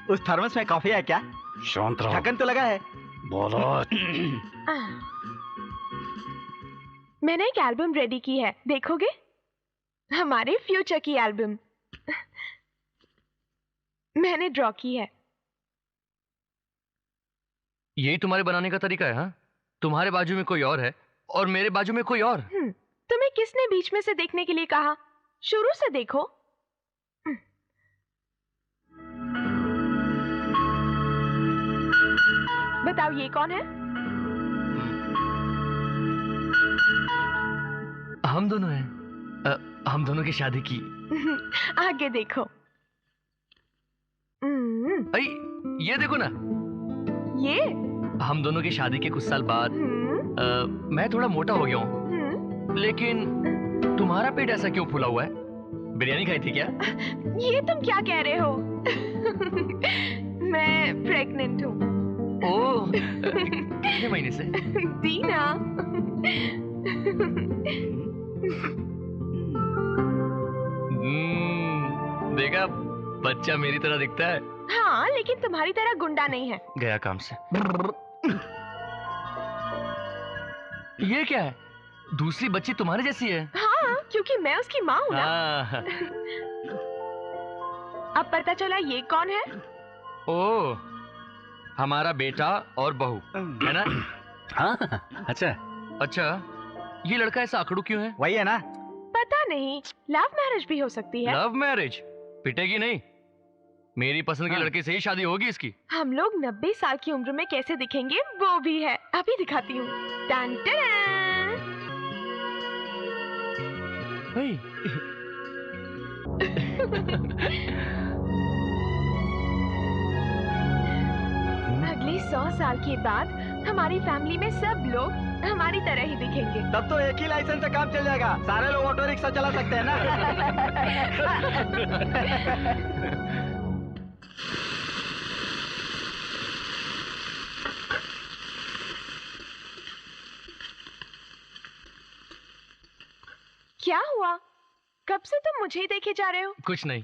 उस थर्मस में कॉफी है क्या? शांत रहो। ढक्कन तो लगा है। बोलो। मैंने एक एल्बम रेडी की है, देखोगे? हमारे फ्यूचर की एल्बम। मैंने ड्रॉ की है। यही तुम्हारे बनाने का तरीका है? हाँ, तुम्हारे बाजू में कोई और है और मेरे बाजू में कोई और। तुम्हें किसने बीच में से देखने के लिए कहा? शुरू से देखो। बताओ ये कौन है? हम दोनों हैं। हम दोनों की शादी की। आगे देखो। ये देखो ना, ये हम दोनों की शादी के कुछ साल बाद मैं थोड़ा मोटा हो गया हूँ, लेकिन तुम्हारा पेट ऐसा क्यों फूला हुआ है? बिरयानी खाई थी क्या? ये तुम क्या कह रहे हो? मैं प्रेग्नेंट हूँ। ओह, कितने महीने से? दीना। देखा, बच्चा मेरी तरह दिखता है। हाँ, लेकिन तुम्हारी तरह गुंडा नहीं है। गया काम से। ये क्या है? दूसरी बच्ची तुम्हारे जैसी है? हाँ, क्योंकि मैं उसकी माँ हूँ ना। अब पता चला ये कौन है? ओह, हमारा बेटा और बहू है ना? हाँ, अच्छा। ये लड़का ऐसा आंकड़ू क्यों है? वही है ना? पता नहीं, लव मैरिज भी हो सकती है। Love marriage? पिटेगी नहीं? मेरी पसंद के लड़के से ही शादी होगी इसकी। हम लोग 90 साल की उम्र में कैसे दिखेंगे वो भी है, अभी दिखाती हूँ। टन टन। अगले 100 साल के बाद हमारी फैमिली में सब लोग हमारी तरह ही दिखेंगे। तब तो एक ही लाइसेंस से काम चल जाएगा, सारे लोग ऑटो रिक्शा चला सकते हैं ना। क्या हुआ? कब से तुम मुझे ही देखे जा रहे हो? कुछ नहीं,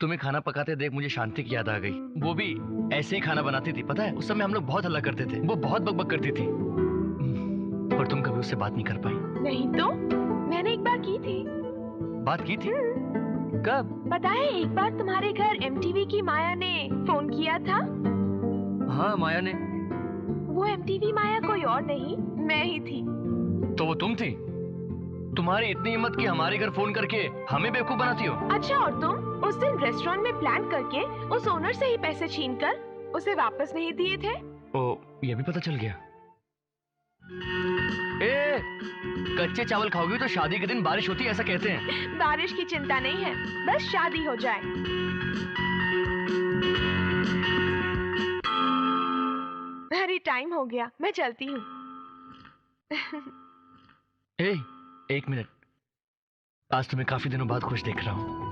तुम्हें खाना पकाते देख मुझे शांति की याद आ गई। वो भी ऐसे ही खाना बनाती थी, पता है? उस समय हम लोग बहुत हल्ला करते थे, वो बहुत बकबक करती थी, पर तुम कभी उससे बात नहीं कर पाई। नहीं तो मैंने एक बार की थी। बात की थी? कब? पता है, एक बार तुम्हारे घर MTV की माया ने फोन किया था। हाँ, माया ने। वो MTV माया कोई और नहीं, मैं ही थी। तो वो तुम थी? तुम्हारी इतनी हिम्मत कि हमारे घर फोन करके हमें बेवकूफ बनाती हो। अच्छा, और तुम उस दिन रेस्टोरेंट में प्लान करके उस ओनर से ही पैसे छीनकर उसे वापस नहीं दिए थे। ओ, ये भी पता चल गया। ए, कच्चे चावल खाओगी तो शादी के दिन बारिश होती है, ऐसा कहते हैं। बारिश की चिंता नहीं है, बस शादी हो जाए। अरे टाइम हो गया, मैं चलती हूँ। एक मिनट, आज तुम्हें काफी दिनों बाद खुश देख रहा हूँ।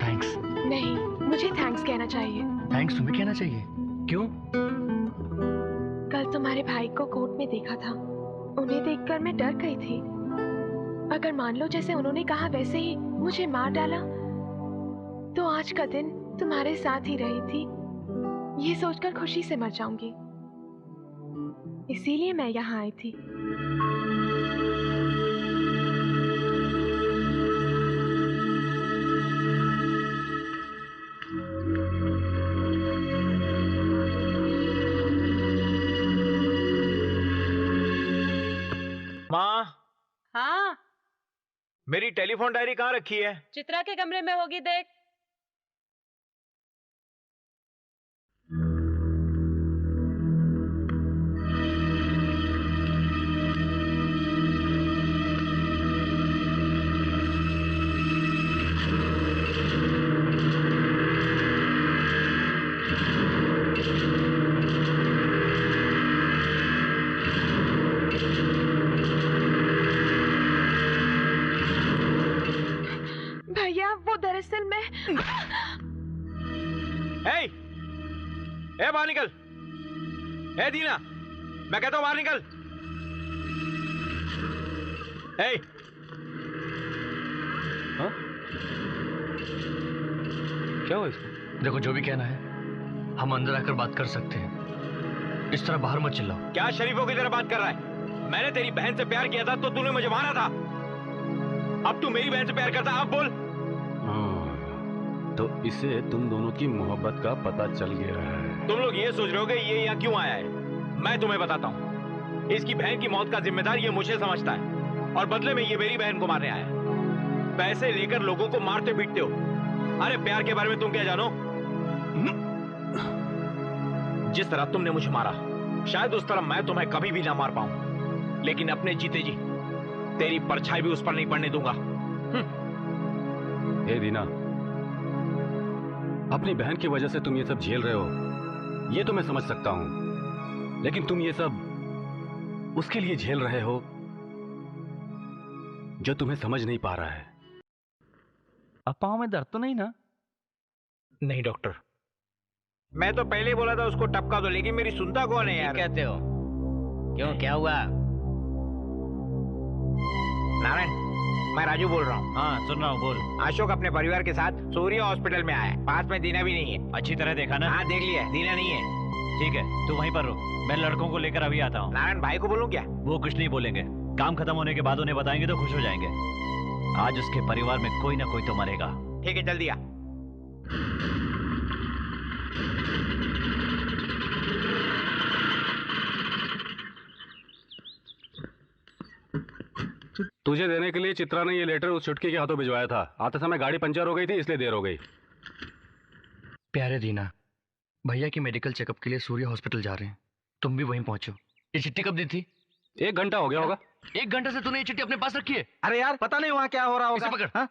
थैंक्स। नहीं, मुझे थैंक्स कहना चाहिए। थैंक्स तुम्हें कहना चाहिए? क्यों? कल तुम्हारे भाई को कोर्ट में देखा था, उन्हें देखकर मैं डर गई थी। अगर मान लो जैसे उन्होंने कहा वैसे ही मुझे मार डाला, तो आज का दिन तुम्हारे साथ ही रही थी, ये सोचकर खुशी से मर जाऊंगी। इसीलिए मैं यहाँ आई थी। माँ। हाँ, मेरी टेलीफोन डायरी कहाँ रखी है? चित्रा के कमरे में होगी, देख। दरअसल मैं बाहर निकल। दीना, मैं कहता हूँ बाहर निकल। हाँ? क्या हुआ इसको? देखो, जो भी कहना है हम अंदर आकर बात कर सकते हैं, इस तरह बाहर मत चिल्लाओ। क्या शरीफों की तरह बात कर रहा है? मैंने तेरी बहन से प्यार किया था तो तूने मुझे मारा था। अब तू मेरी बहन से प्यार करता, अब बोल। तो इसे तुम दोनों की मोहब्बत का पता चल गया है। तुम लोग ये सोच रहे हो कि ये यहाँ क्यों आया है? मैं तुम्हें बताता हूँ। इसकी बहन की मौत का जिम्मेदार ये मुझे समझता है और बदले में ये मेरी बहन को मारने आया है। पैसे लेकर लोगों को मारते पीटते हो। अरे प्यार के बारे में तुम क्या जानो? जिस तरह तुमने मुझे मारा, शायद उस तरह मैं तुम्हें कभी भी ना मार पाऊं, लेकिन अपने जीते जी तेरी परछाई भी उस पर नहीं पड़ने दूंगा। दीना, अपनी बहन की वजह से तुम ये सब झेल रहे हो, ये तो मैं समझ सकता हूं, लेकिन तुम ये सब उसके लिए झेल रहे हो जो तुम्हें समझ नहीं पा रहा है। अब पाँव में दर्द तो नहीं ना? नहीं डॉक्टर, मैं तो पहले ही बोला था उसको टपका दो, लेकिन मेरी सुनता कौन है यार? कहते हो क्यों, क्या हुआ? नारायण, मैं राजू बोल रहा हूँ। हाँ सुन रहा हूँ, बोल। अशोक अपने परिवार के साथ सूर्य हॉस्पिटल में आया है। पास में दीना भी नहीं है। अच्छी तरह देखा ना? हाँ देख लिया, दीना नहीं है। ठीक है, तू वहीं पर रुक, मैं लड़कों को लेकर अभी आता हूँ। नारायण भाई को बोलूं क्या? वो कुछ नहीं बोलेंगे, काम खत्म होने के बाद उन्हें बताएंगे तो खुश हो जाएंगे। आज उसके परिवार में कोई ना कोई तो मरेगा। ठीक है, जल्दी आ। तुझे देने के लिए चित्रा ने ये लेटर उस छुटकी के हाथों भिजवाया था। आते समय गाड़ी पंचर हो गई थी, इसलिए देर हो गई। प्यारे दीना, भैया की मेडिकल चेकअप के लिए सूर्य हॉस्पिटल जा रहे हैं, तुम भी वहीं पहुंचो। ये चिट्ठी कब दी थी? 1 घंटा हो गया होगा। 1 घंटे से तूने ये चिट्ठी अपने पास रखी है? अरे यार पता नहीं वहाँ क्या हो रहा होगा। इसे पकड़। हाँ?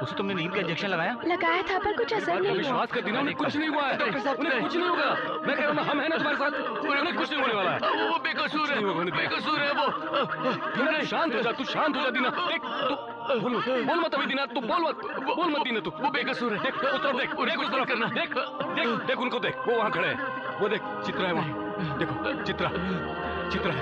उसे तुमने नींद का इंजेक्शन लगाया था पर कुछ असर नहीं हुआ। विश्वास कर दीना, उन्हें कुछ नहीं हुआ है। उन्हें कुछ नहीं होगा। मैं कह रहा हूँ हम हैं ना तुम्हारे साथ, उन्हें कुछ नहीं होने वाला है। वो बेकसूर है, बेकसूर है वो। दीना शांत हो जा, तू शांत हो जा दीना। देख तू बोल मत अभी दीना, तू बोल मत दीना तू। वो बेकसूर है। देख उस तरफ देख, उस तरफ करना। देख देख देख उनको देख, वो वहाँ खड़े हैं। वो देख चित्रा है वहाँ, देखो चित्रा है। चित्रा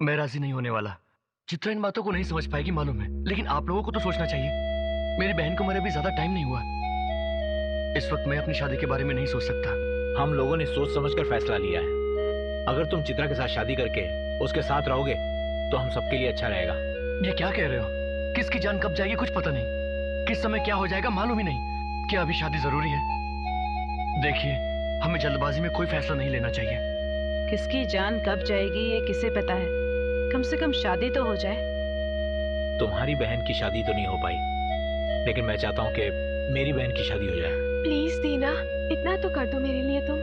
मैं राजी नहीं होने वाला। चित्रा इन बातों को नहीं समझ पाएगी मालूम है, लेकिन आप लोगों को तो सोचना चाहिए। मेरी बहन को मरे भी ज्यादा टाइम नहीं हुआ। इस वक्त मैं अपनी शादी के बारे में नहीं सोच सकता। हम लोगों ने सोच समझकर फैसला लिया है। अगर तुम चित्रा के साथ शादी करके उसके साथ रहोगे तो हम सबके लिए अच्छा रहेगा। ये क्या कह रहे हो? किसकी जान कब जाएगी कुछ पता नहीं, किस समय क्या हो जाएगा मालूम ही नहीं। क्या अभी शादी जरूरी है? देखिए, हमें जल्दबाजी में कोई फैसला नहीं लेना चाहिए। किसकी जान कब जाएगी ये किसे पता है? कम से कम शादी तो हो जाए। तुम्हारी बहन की शादी तो नहीं हो पाई, लेकिन मैं चाहता हूँ कि मेरी बहन की शादी हो जाए। प्लीज दीना, इतना तो कर दो मेरे लिए तुम।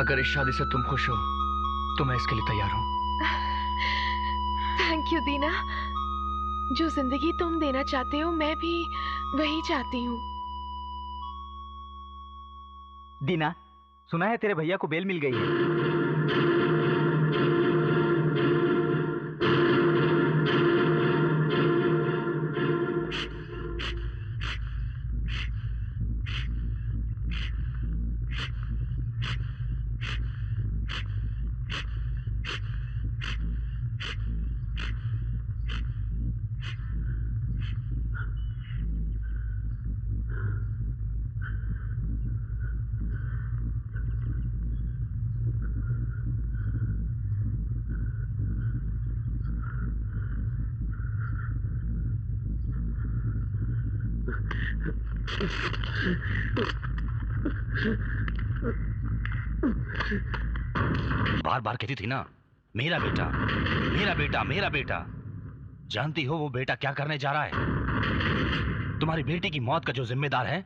अगर इस शादी से तुम खुश हो तो मैं इसके लिए तैयार हूँ। थैंक यू दीना। जो जिंदगी तुम देना चाहते हो मैं भी वही चाहती हूँ। दीना, सुना है तेरे भैया को बेल मिल गई है। बार बार कहती थी ना, मेरा बेटा, मेरा बेटा, मेरा बेटा। जानती हो वो बेटा क्या करने जा रहा है? तुम्हारी बेटी की मौत का जो जिम्मेदार है,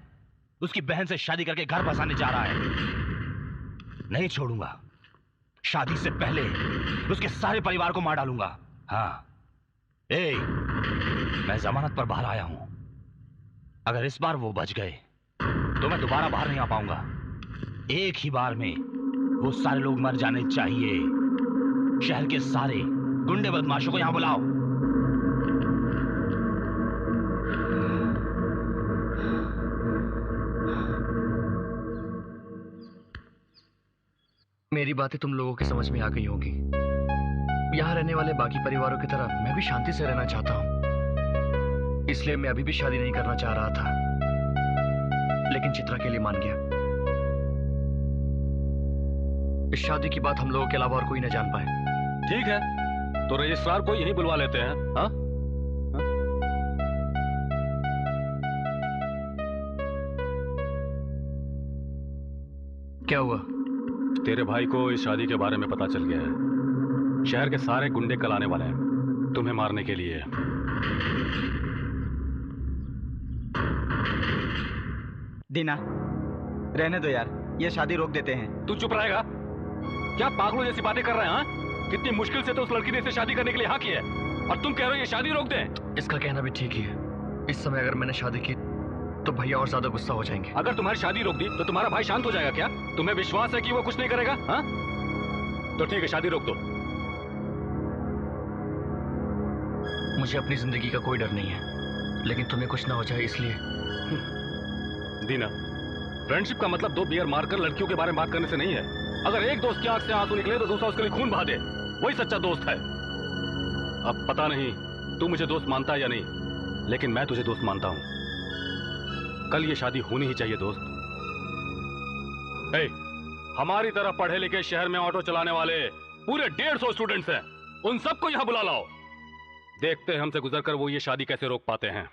उसकी बहन से शादी करके घर बसाने जा रहा है। नहीं छोड़ूंगा। शादी से पहले उसके सारे परिवार को मार डालूंगा। हाँ, मैं जमानत पर बाहर आया हूं। अगर इस बार वो बच गए तो मैं दोबारा बाहर नहीं आ पाऊंगा। एक ही बार में वो सारे लोग मर जाने चाहिए। शहर के सारे गुंडे बदमाशों को यहां बुलाओ। मेरी बातें तुम लोगों की समझ में आ गई होगी। यहाँ रहने वाले बाकी परिवारों की तरह मैं भी शांति से रहना चाहता हूँ। इसलिए मैं अभी भी शादी नहीं करना चाह रहा था, लेकिन चित्रा के लिए मान गया। इस शादी की बात हम लोगों के अलावा और कोई न जान पाए। ठीक है, तो रजिस्ट्रार को यहीं बुलवा लेते हैं। हाँ? क्या हुआ? तेरे भाई को इस शादी के बारे में पता चल गया है। शहर के सारे गुंडे कल आने वाले हैं तुम्हें मारने के लिए। दीना, रहने दो यार, ये शादी रोक देते हैं। तू चुप रहेगा? क्या पागलों जैसी बातें कर रहे हैं? हाँ? कितनी मुश्किल से तो उस लड़की ने इसे शादी करने के लिए हाँ किया है, और तुम कह रहे हो ये शादी रोक दें? इसका कहना भी ठीक ही है। इस समय अगर मैंने शादी की तो भैया और ज्यादा गुस्सा हो जाएंगे। अगर तुम्हारी शादी रोक दी तो तुम्हारा भाई शांत हो जाएगा क्या? तुम्हें विश्वास है कि वो कुछ नहीं करेगा? हाँ? तो ठीक है, शादी रोक दो। मुझे अपनी जिंदगी का कोई डर नहीं है, लेकिन तुम्हें कुछ ना हो जाए इसलिए। दीना, फ्रेंडशिप का मतलब 2 बियर मारकर लड़कियों के बारे में बात करने से नहीं है। अगर एक दोस्त की आंख से आंसू निकले तो दूसरा उसके लिए खून बहा दे, वही सच्चा दोस्त है। अब पता नहीं तू मुझे दोस्त मानता है या नहीं, लेकिन मैं तुझे दोस्त मानता हूं। कल ये शादी होनी ही चाहिए दोस्त। हमारी तरह पढ़े लिखे शहर में ऑटो चलाने वाले पूरे 150 स्टूडेंट्स हैं, उन सबको यहां बुला लाओ। देखते हैं हमसे गुजरकर वो ये शादी कैसे रोक पाते हैं।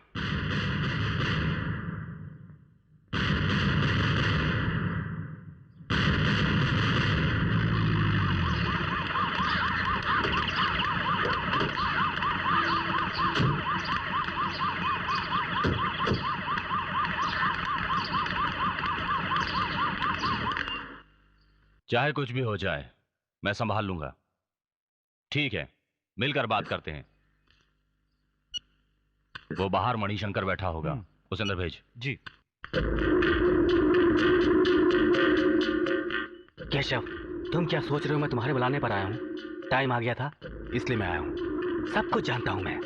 चाहे कुछ भी हो जाए, मैं संभाल लूंगा। ठीक है, मिलकर बात करते हैं। वो बाहर मणिशंकर बैठा होगा, उसे अंदर भेज। जी। केशव, तुम क्या सोच रहे हो? मैं तुम्हारे बुलाने पर आया हूँ। टाइम आ गया था इसलिए मैं आया हूँ। सब कुछ जानता हूँ मैं।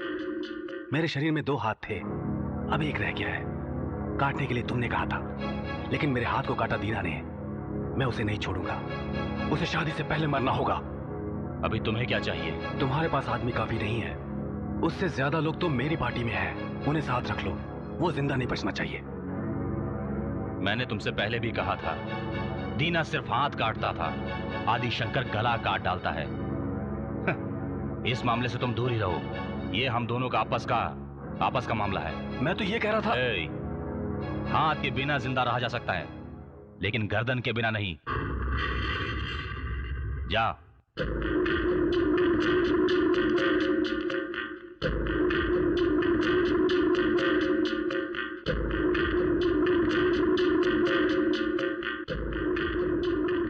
मेरे शरीर में 2 हाथ थे, अब एक रह गया है। काटने के लिए तुमने कहा था, लेकिन मेरे हाथ को काटा दीना ने। मैं उसे नहीं छोड़ूंगा। उसे शादी से पहले मरना होगा। अभी तुम्हें क्या चाहिए? तुम्हारे पास आदमी काफी नहीं है, उससे ज्यादा लोग तो मेरी पार्टी में हैं। उन्हें साथ रख लो, वो जिंदा नहीं बचना चाहिए। मैंने तुमसे पहले भी कहा था, दीना सिर्फ हाथ काटता था, आदि शंकर गला काट डालता है। इस मामले से तुम दूर ही रहो। ये हम दोनों का आपस का मामला है। मैं तो ये कह रहा था, हाथ के बिना जिंदा रहा जा सकता है, लेकिन गर्दन के बिना नहीं। जा।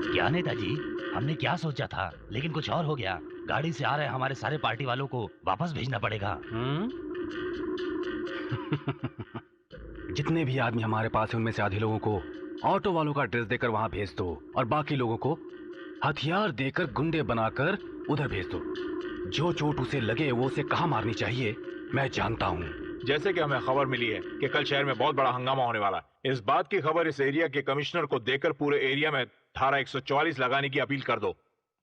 क्या नेताजी, हमने क्या सोचा था, लेकिन कुछ और हो गया। गाड़ी से आ रहे हमारे सारे पार्टी वालों को वापस भेजना पड़ेगा। जितने भी आदमी हमारे पास हैं उनमें से आधे लोगों को ऑटो वालों का ड्रेस देकर वहां भेज दो और बाकी लोगों को हथियार देकर गुंडे बनाकर उधर भेज दो। जो चोट उसे लगे वो उसे कहाँ मारनी चाहिए मैं जानता हूँ। जैसे कि हमें खबर मिली है कि कल शहर में बहुत बड़ा हंगामा होने वाला है। इस बात की खबर इस एरिया के कमिश्नर को देकर पूरे एरिया में धारा 144 लगाने की अपील कर दो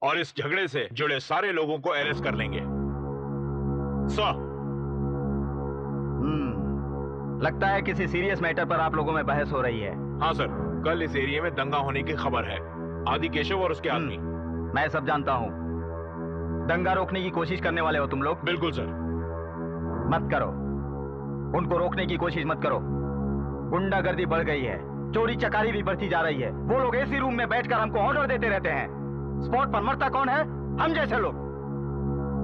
और इस झगड़े से जुड़े सारे लोगों को अरेस्ट कर लेंगे। लगता है किसी सीरियस मैटर पर आप लोगों में बहस हो रही है। हाँ सर, कल इस एरिया में दंगा होने की खबर है। आदि केशव और उसके आदमी। मैं सब जानता हूँ। दंगा रोकने की कोशिश करने वाले हो तुम लोग? बिल्कुल सर। मत करो, उनको रोकने की कोशिश मत करो। गुंडागर्दी बढ़ गई है, चोरी चकारी भी बढ़ती जा रही है। वो लोग एसी रूम में बैठकर हमको ऑर्डर देते रहते हैं। स्पॉट पर मरता कौन है? हम जैसे लोग।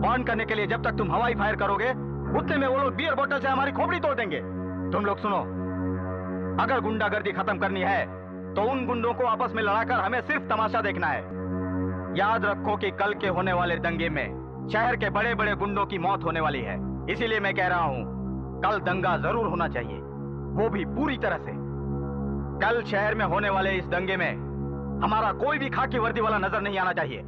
वार्न करने के लिए जब तक तुम हवाई फायर करोगे, उतने में वो लोग बियर बोतल से हमारी खोपड़ी तोड़ देंगे। तुम लोग सुनो, अगर गुंडागर्दी खत्म करनी है तो उन गुंडों को आपस में लड़ाकर हमें सिर्फ तमाशा देखना है। याद रखो कि कल के होने वाले दंगे में शहर के बड़े बड़े गुंडों की मौत होने वाली है। इसीलिए मैं कह रहा हूं, कल दंगा जरूर होना चाहिए, वो भी पूरी तरह से। कल शहर में होने वाले इस दंगे में हमारा कोई भी खाकी वर्दी वाला नजर नहीं आना चाहिए।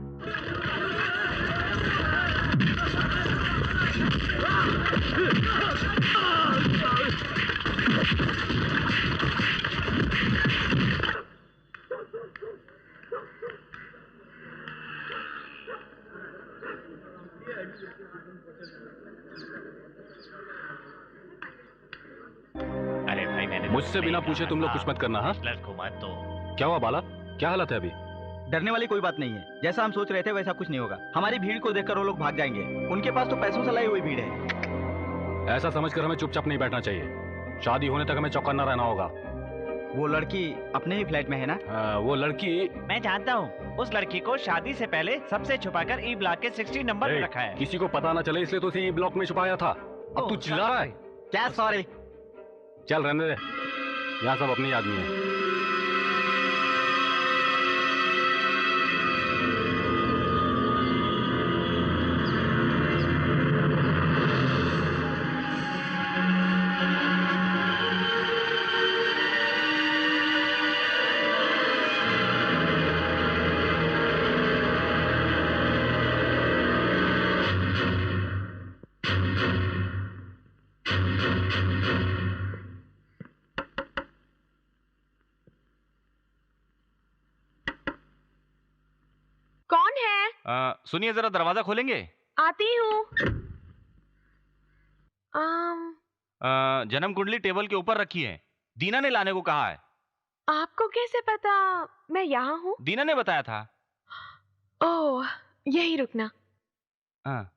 अरे भाई, मैंने मुझसे बिना पूछे तुम लोग कुछ मत करना। हाँ, को मत तो। क्या हुआ बाला, क्या हालत है अभी? डरने वाली कोई बात नहीं है। जैसा हम सोच रहे थे वैसा कुछ नहीं होगा। हमारी भीड़ को देखकर वो लोग भाग जाएंगे। उनके पास तो पैसों से लाई हुई भीड़ है। ऐसा समझकर हमें चुपचाप नहीं बैठना चाहिए। शादी होने तक हमें चौकन्ना रहना होगा। वो लड़की अपने ही फ्लैट में है ना? वो लड़की, मैं जानता हूँ। उस लड़की को शादी से पहले सबसे छुपाकर ई ब्लॉक के 60 नंबर में रखा है। किसी को पता ना चले इसलिए तो उसे ई ब्लॉक में छुपाया था। अब तू चिल्ला रहा है क्या? सॉरी। चल रहने दे, यहाँ सब अपने आदमी है। सुनिए, जरा दरवाजा खोलेंगे? आती हूँ। जन्म कुंडली टेबल के ऊपर रखी है। दीना ने लाने को कहा है। आपको कैसे पता मैं यहाँ हूँ? दीना ने बताया था। ओह, यही रुकना। हाँ।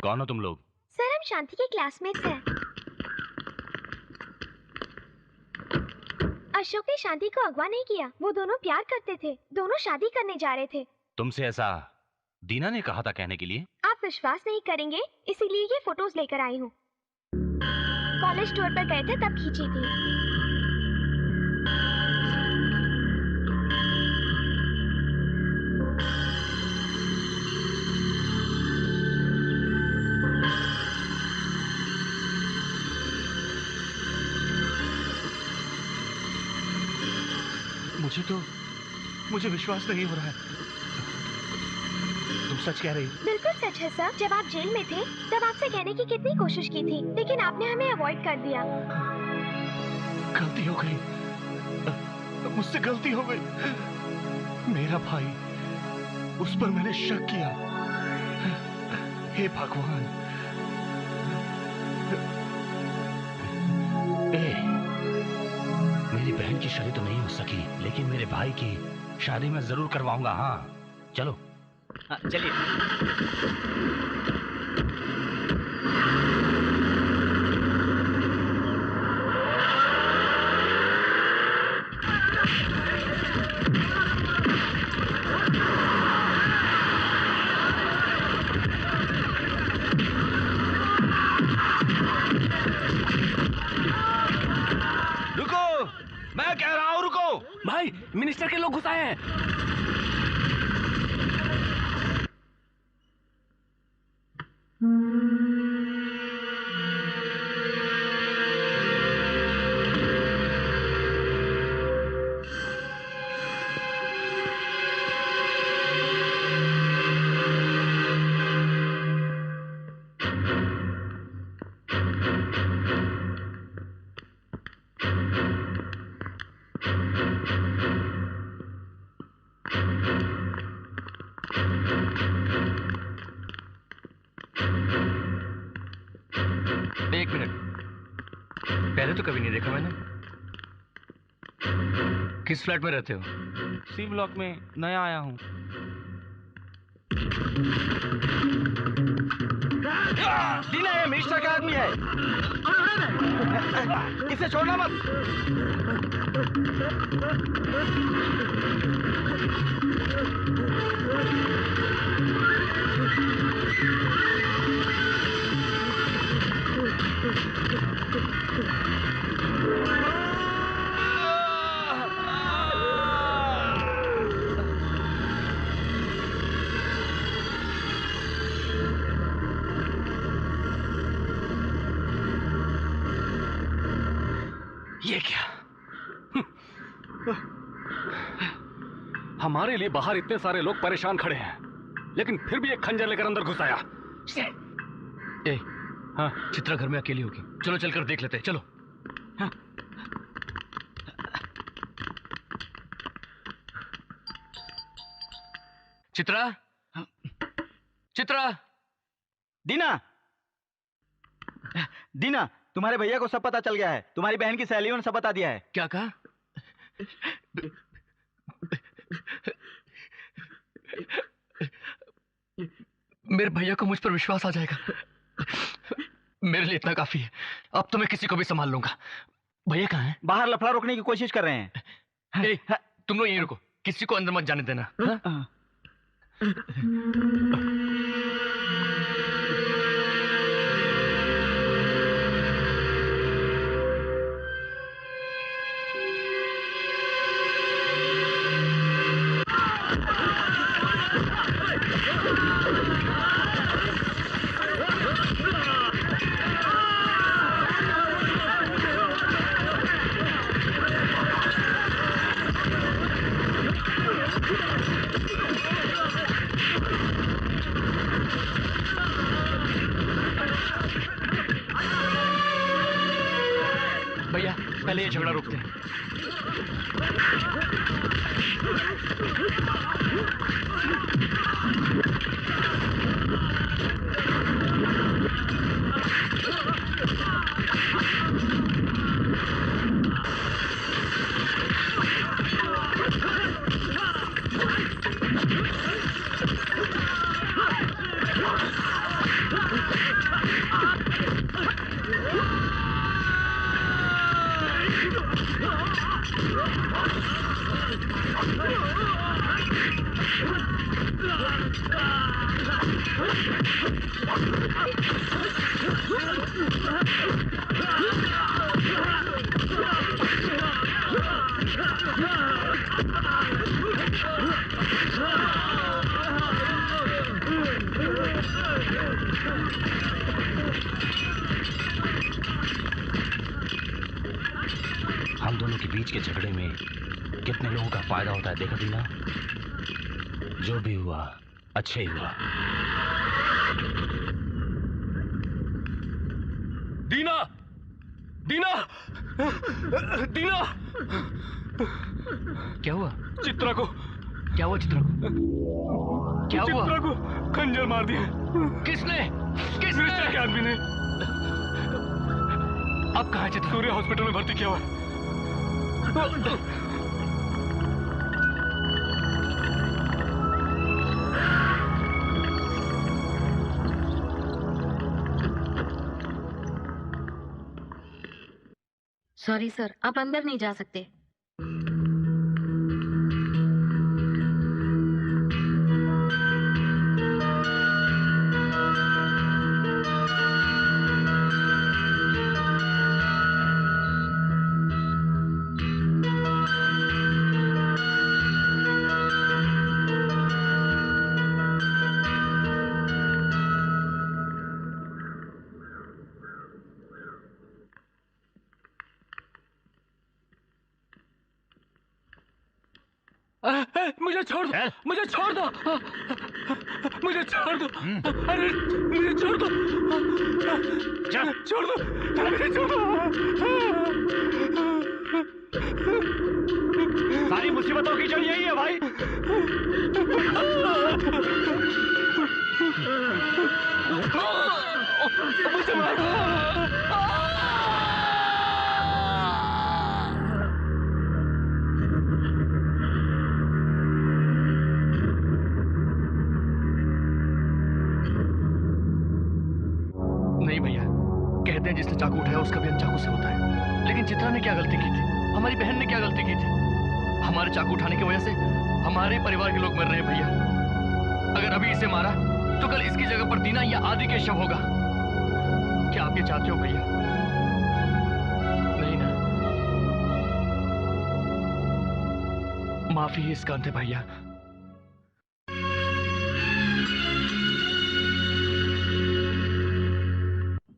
कौन हो तुम लोग? सर, हम शांति के क्लासमेट्स हैं। अशोक ने शांति को अगवा नहीं किया। वो दोनों प्यार करते थे, दोनों शादी करने जा रहे थे। तुमसे ऐसा दीना ने कहा था कहने के लिए? आप विश्वास नहीं करेंगे, इसीलिए ये फोटोज लेकर आई हूँ। कॉलेज टूर पर गए थे तब खींची थी। मुझे विश्वास नहीं हो रहा है। तुम सच कह रही हो? बिल्कुल सच है सर। जब आप जेल में थे तब आपसे कहने की कितनी कोशिश की थी, लेकिन आपने हमें अवॉइड कर दिया। गलती हो गई, मुझसे गलती हो गई। मेरा भाई, उस पर मैंने शक किया। हे भगवान। मेरी बहन की शादी तो नहीं हो सकी, लेकिन मेरे भाई की शादी मैं जरूर करवाऊंगा। हाँ चलो। चलिए। रुको, मैं कह रहा हूँ रुको। भाई मिनिस्टर के लोग घुस आए हैं। एक मिनट, पहले तो कभी नहीं देखा मैंने। किस फ्लैट में रहते हो? सी ब्लॉक में नया आया हूँ। दीना, ये मिनिस्टर का आदमी है, इसे छोड़ना मत। ये क्या? हमारे लिए बाहर इतने सारे लोग परेशान खड़े हैं, लेकिन फिर भी एक खंजर लेकर अंदर घुस आया। हाँ, चित्रा घर में अकेली होगी, चलो चलकर देख लेते हैं, चलो। हाँ। चित्रा, चित्रा, दीना, दीना, तुम्हारे भैया को सब पता चल गया है। तुम्हारी बहन की सहेलियों ने सब बता दिया है। क्या कहा? मेरे भैया को मुझ पर विश्वास आ जाएगा। मेरे लिए इतना काफी है। अब तो मैं किसी को भी संभाल लूंगा। भैया कहाँ हैं? बाहर लफड़ा रोकने की कोशिश कर रहे हैं। तुम लोग यहीं रुको, किसी को अंदर मत जाने देना। भैया, पहले ये झगड़ा रोकते हैं। हम दोनों के बीच के झगड़े में कितने लोगों का फायदा होता है देखो दीना। जो भी हुआ अच्छा ही हुआ। दीना, दीना, दीना, क्या हुआ? चित्रा को। क्या हुआ चित्रा को? क्या हुआ? चित्रा को खंजर मार दिया। किसने? किसने? के आदमी ने। अब कहाँ है चित्रा? सूर्य हॉस्पिटल में भर्ती किया हुआ है। सॉरी सर, आप अंदर नहीं जा सकते। मुझे छोड़ दो, मुझे छोड़ दो, मुझे छोड़ दो, अरे मुझे छोड़ दो, छोड़ दो, मुझे छोड़ दो। सारी मुसीबतों की जड़ यही है भाई। मुझे मार। नहीं भैया, कहते हैं जिसने चाकू उठाया उसका भी चाकू से होता है। लेकिन चित्रा ने क्या गलती की थी? हमारी बहन ने क्या गलती की थी? हमारे चाकू उठाने की वजह से हमारे परिवार के लोग मर रहे हैं भैया। अगर अभी इसे मारा तो कल इसकी जगह पर दीना या आदि के शव होगा। क्या आप ये चाहते हो भैया? नहीं ना? माफी है इसका अंत है भैया।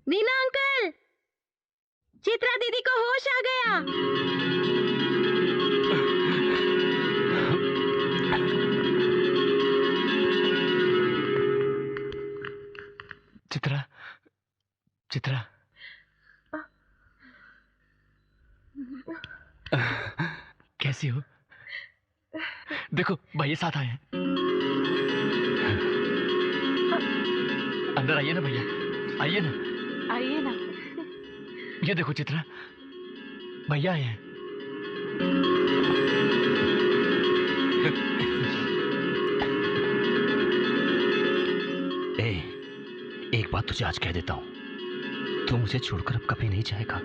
दीना अंकल, चित्रा दीदी को होश आ गया। चित्रा, चित्रा, कैसी हो? देखो भैया साथ आए हैं। अंदर आइए ना भैया, आइए ना। आइए ना। ये देखो चित्रा, भैया आए हैं। एक बात तुझे आज कह देता हूं, तू मुझे छोड़कर अब कभी नहीं जाएगा।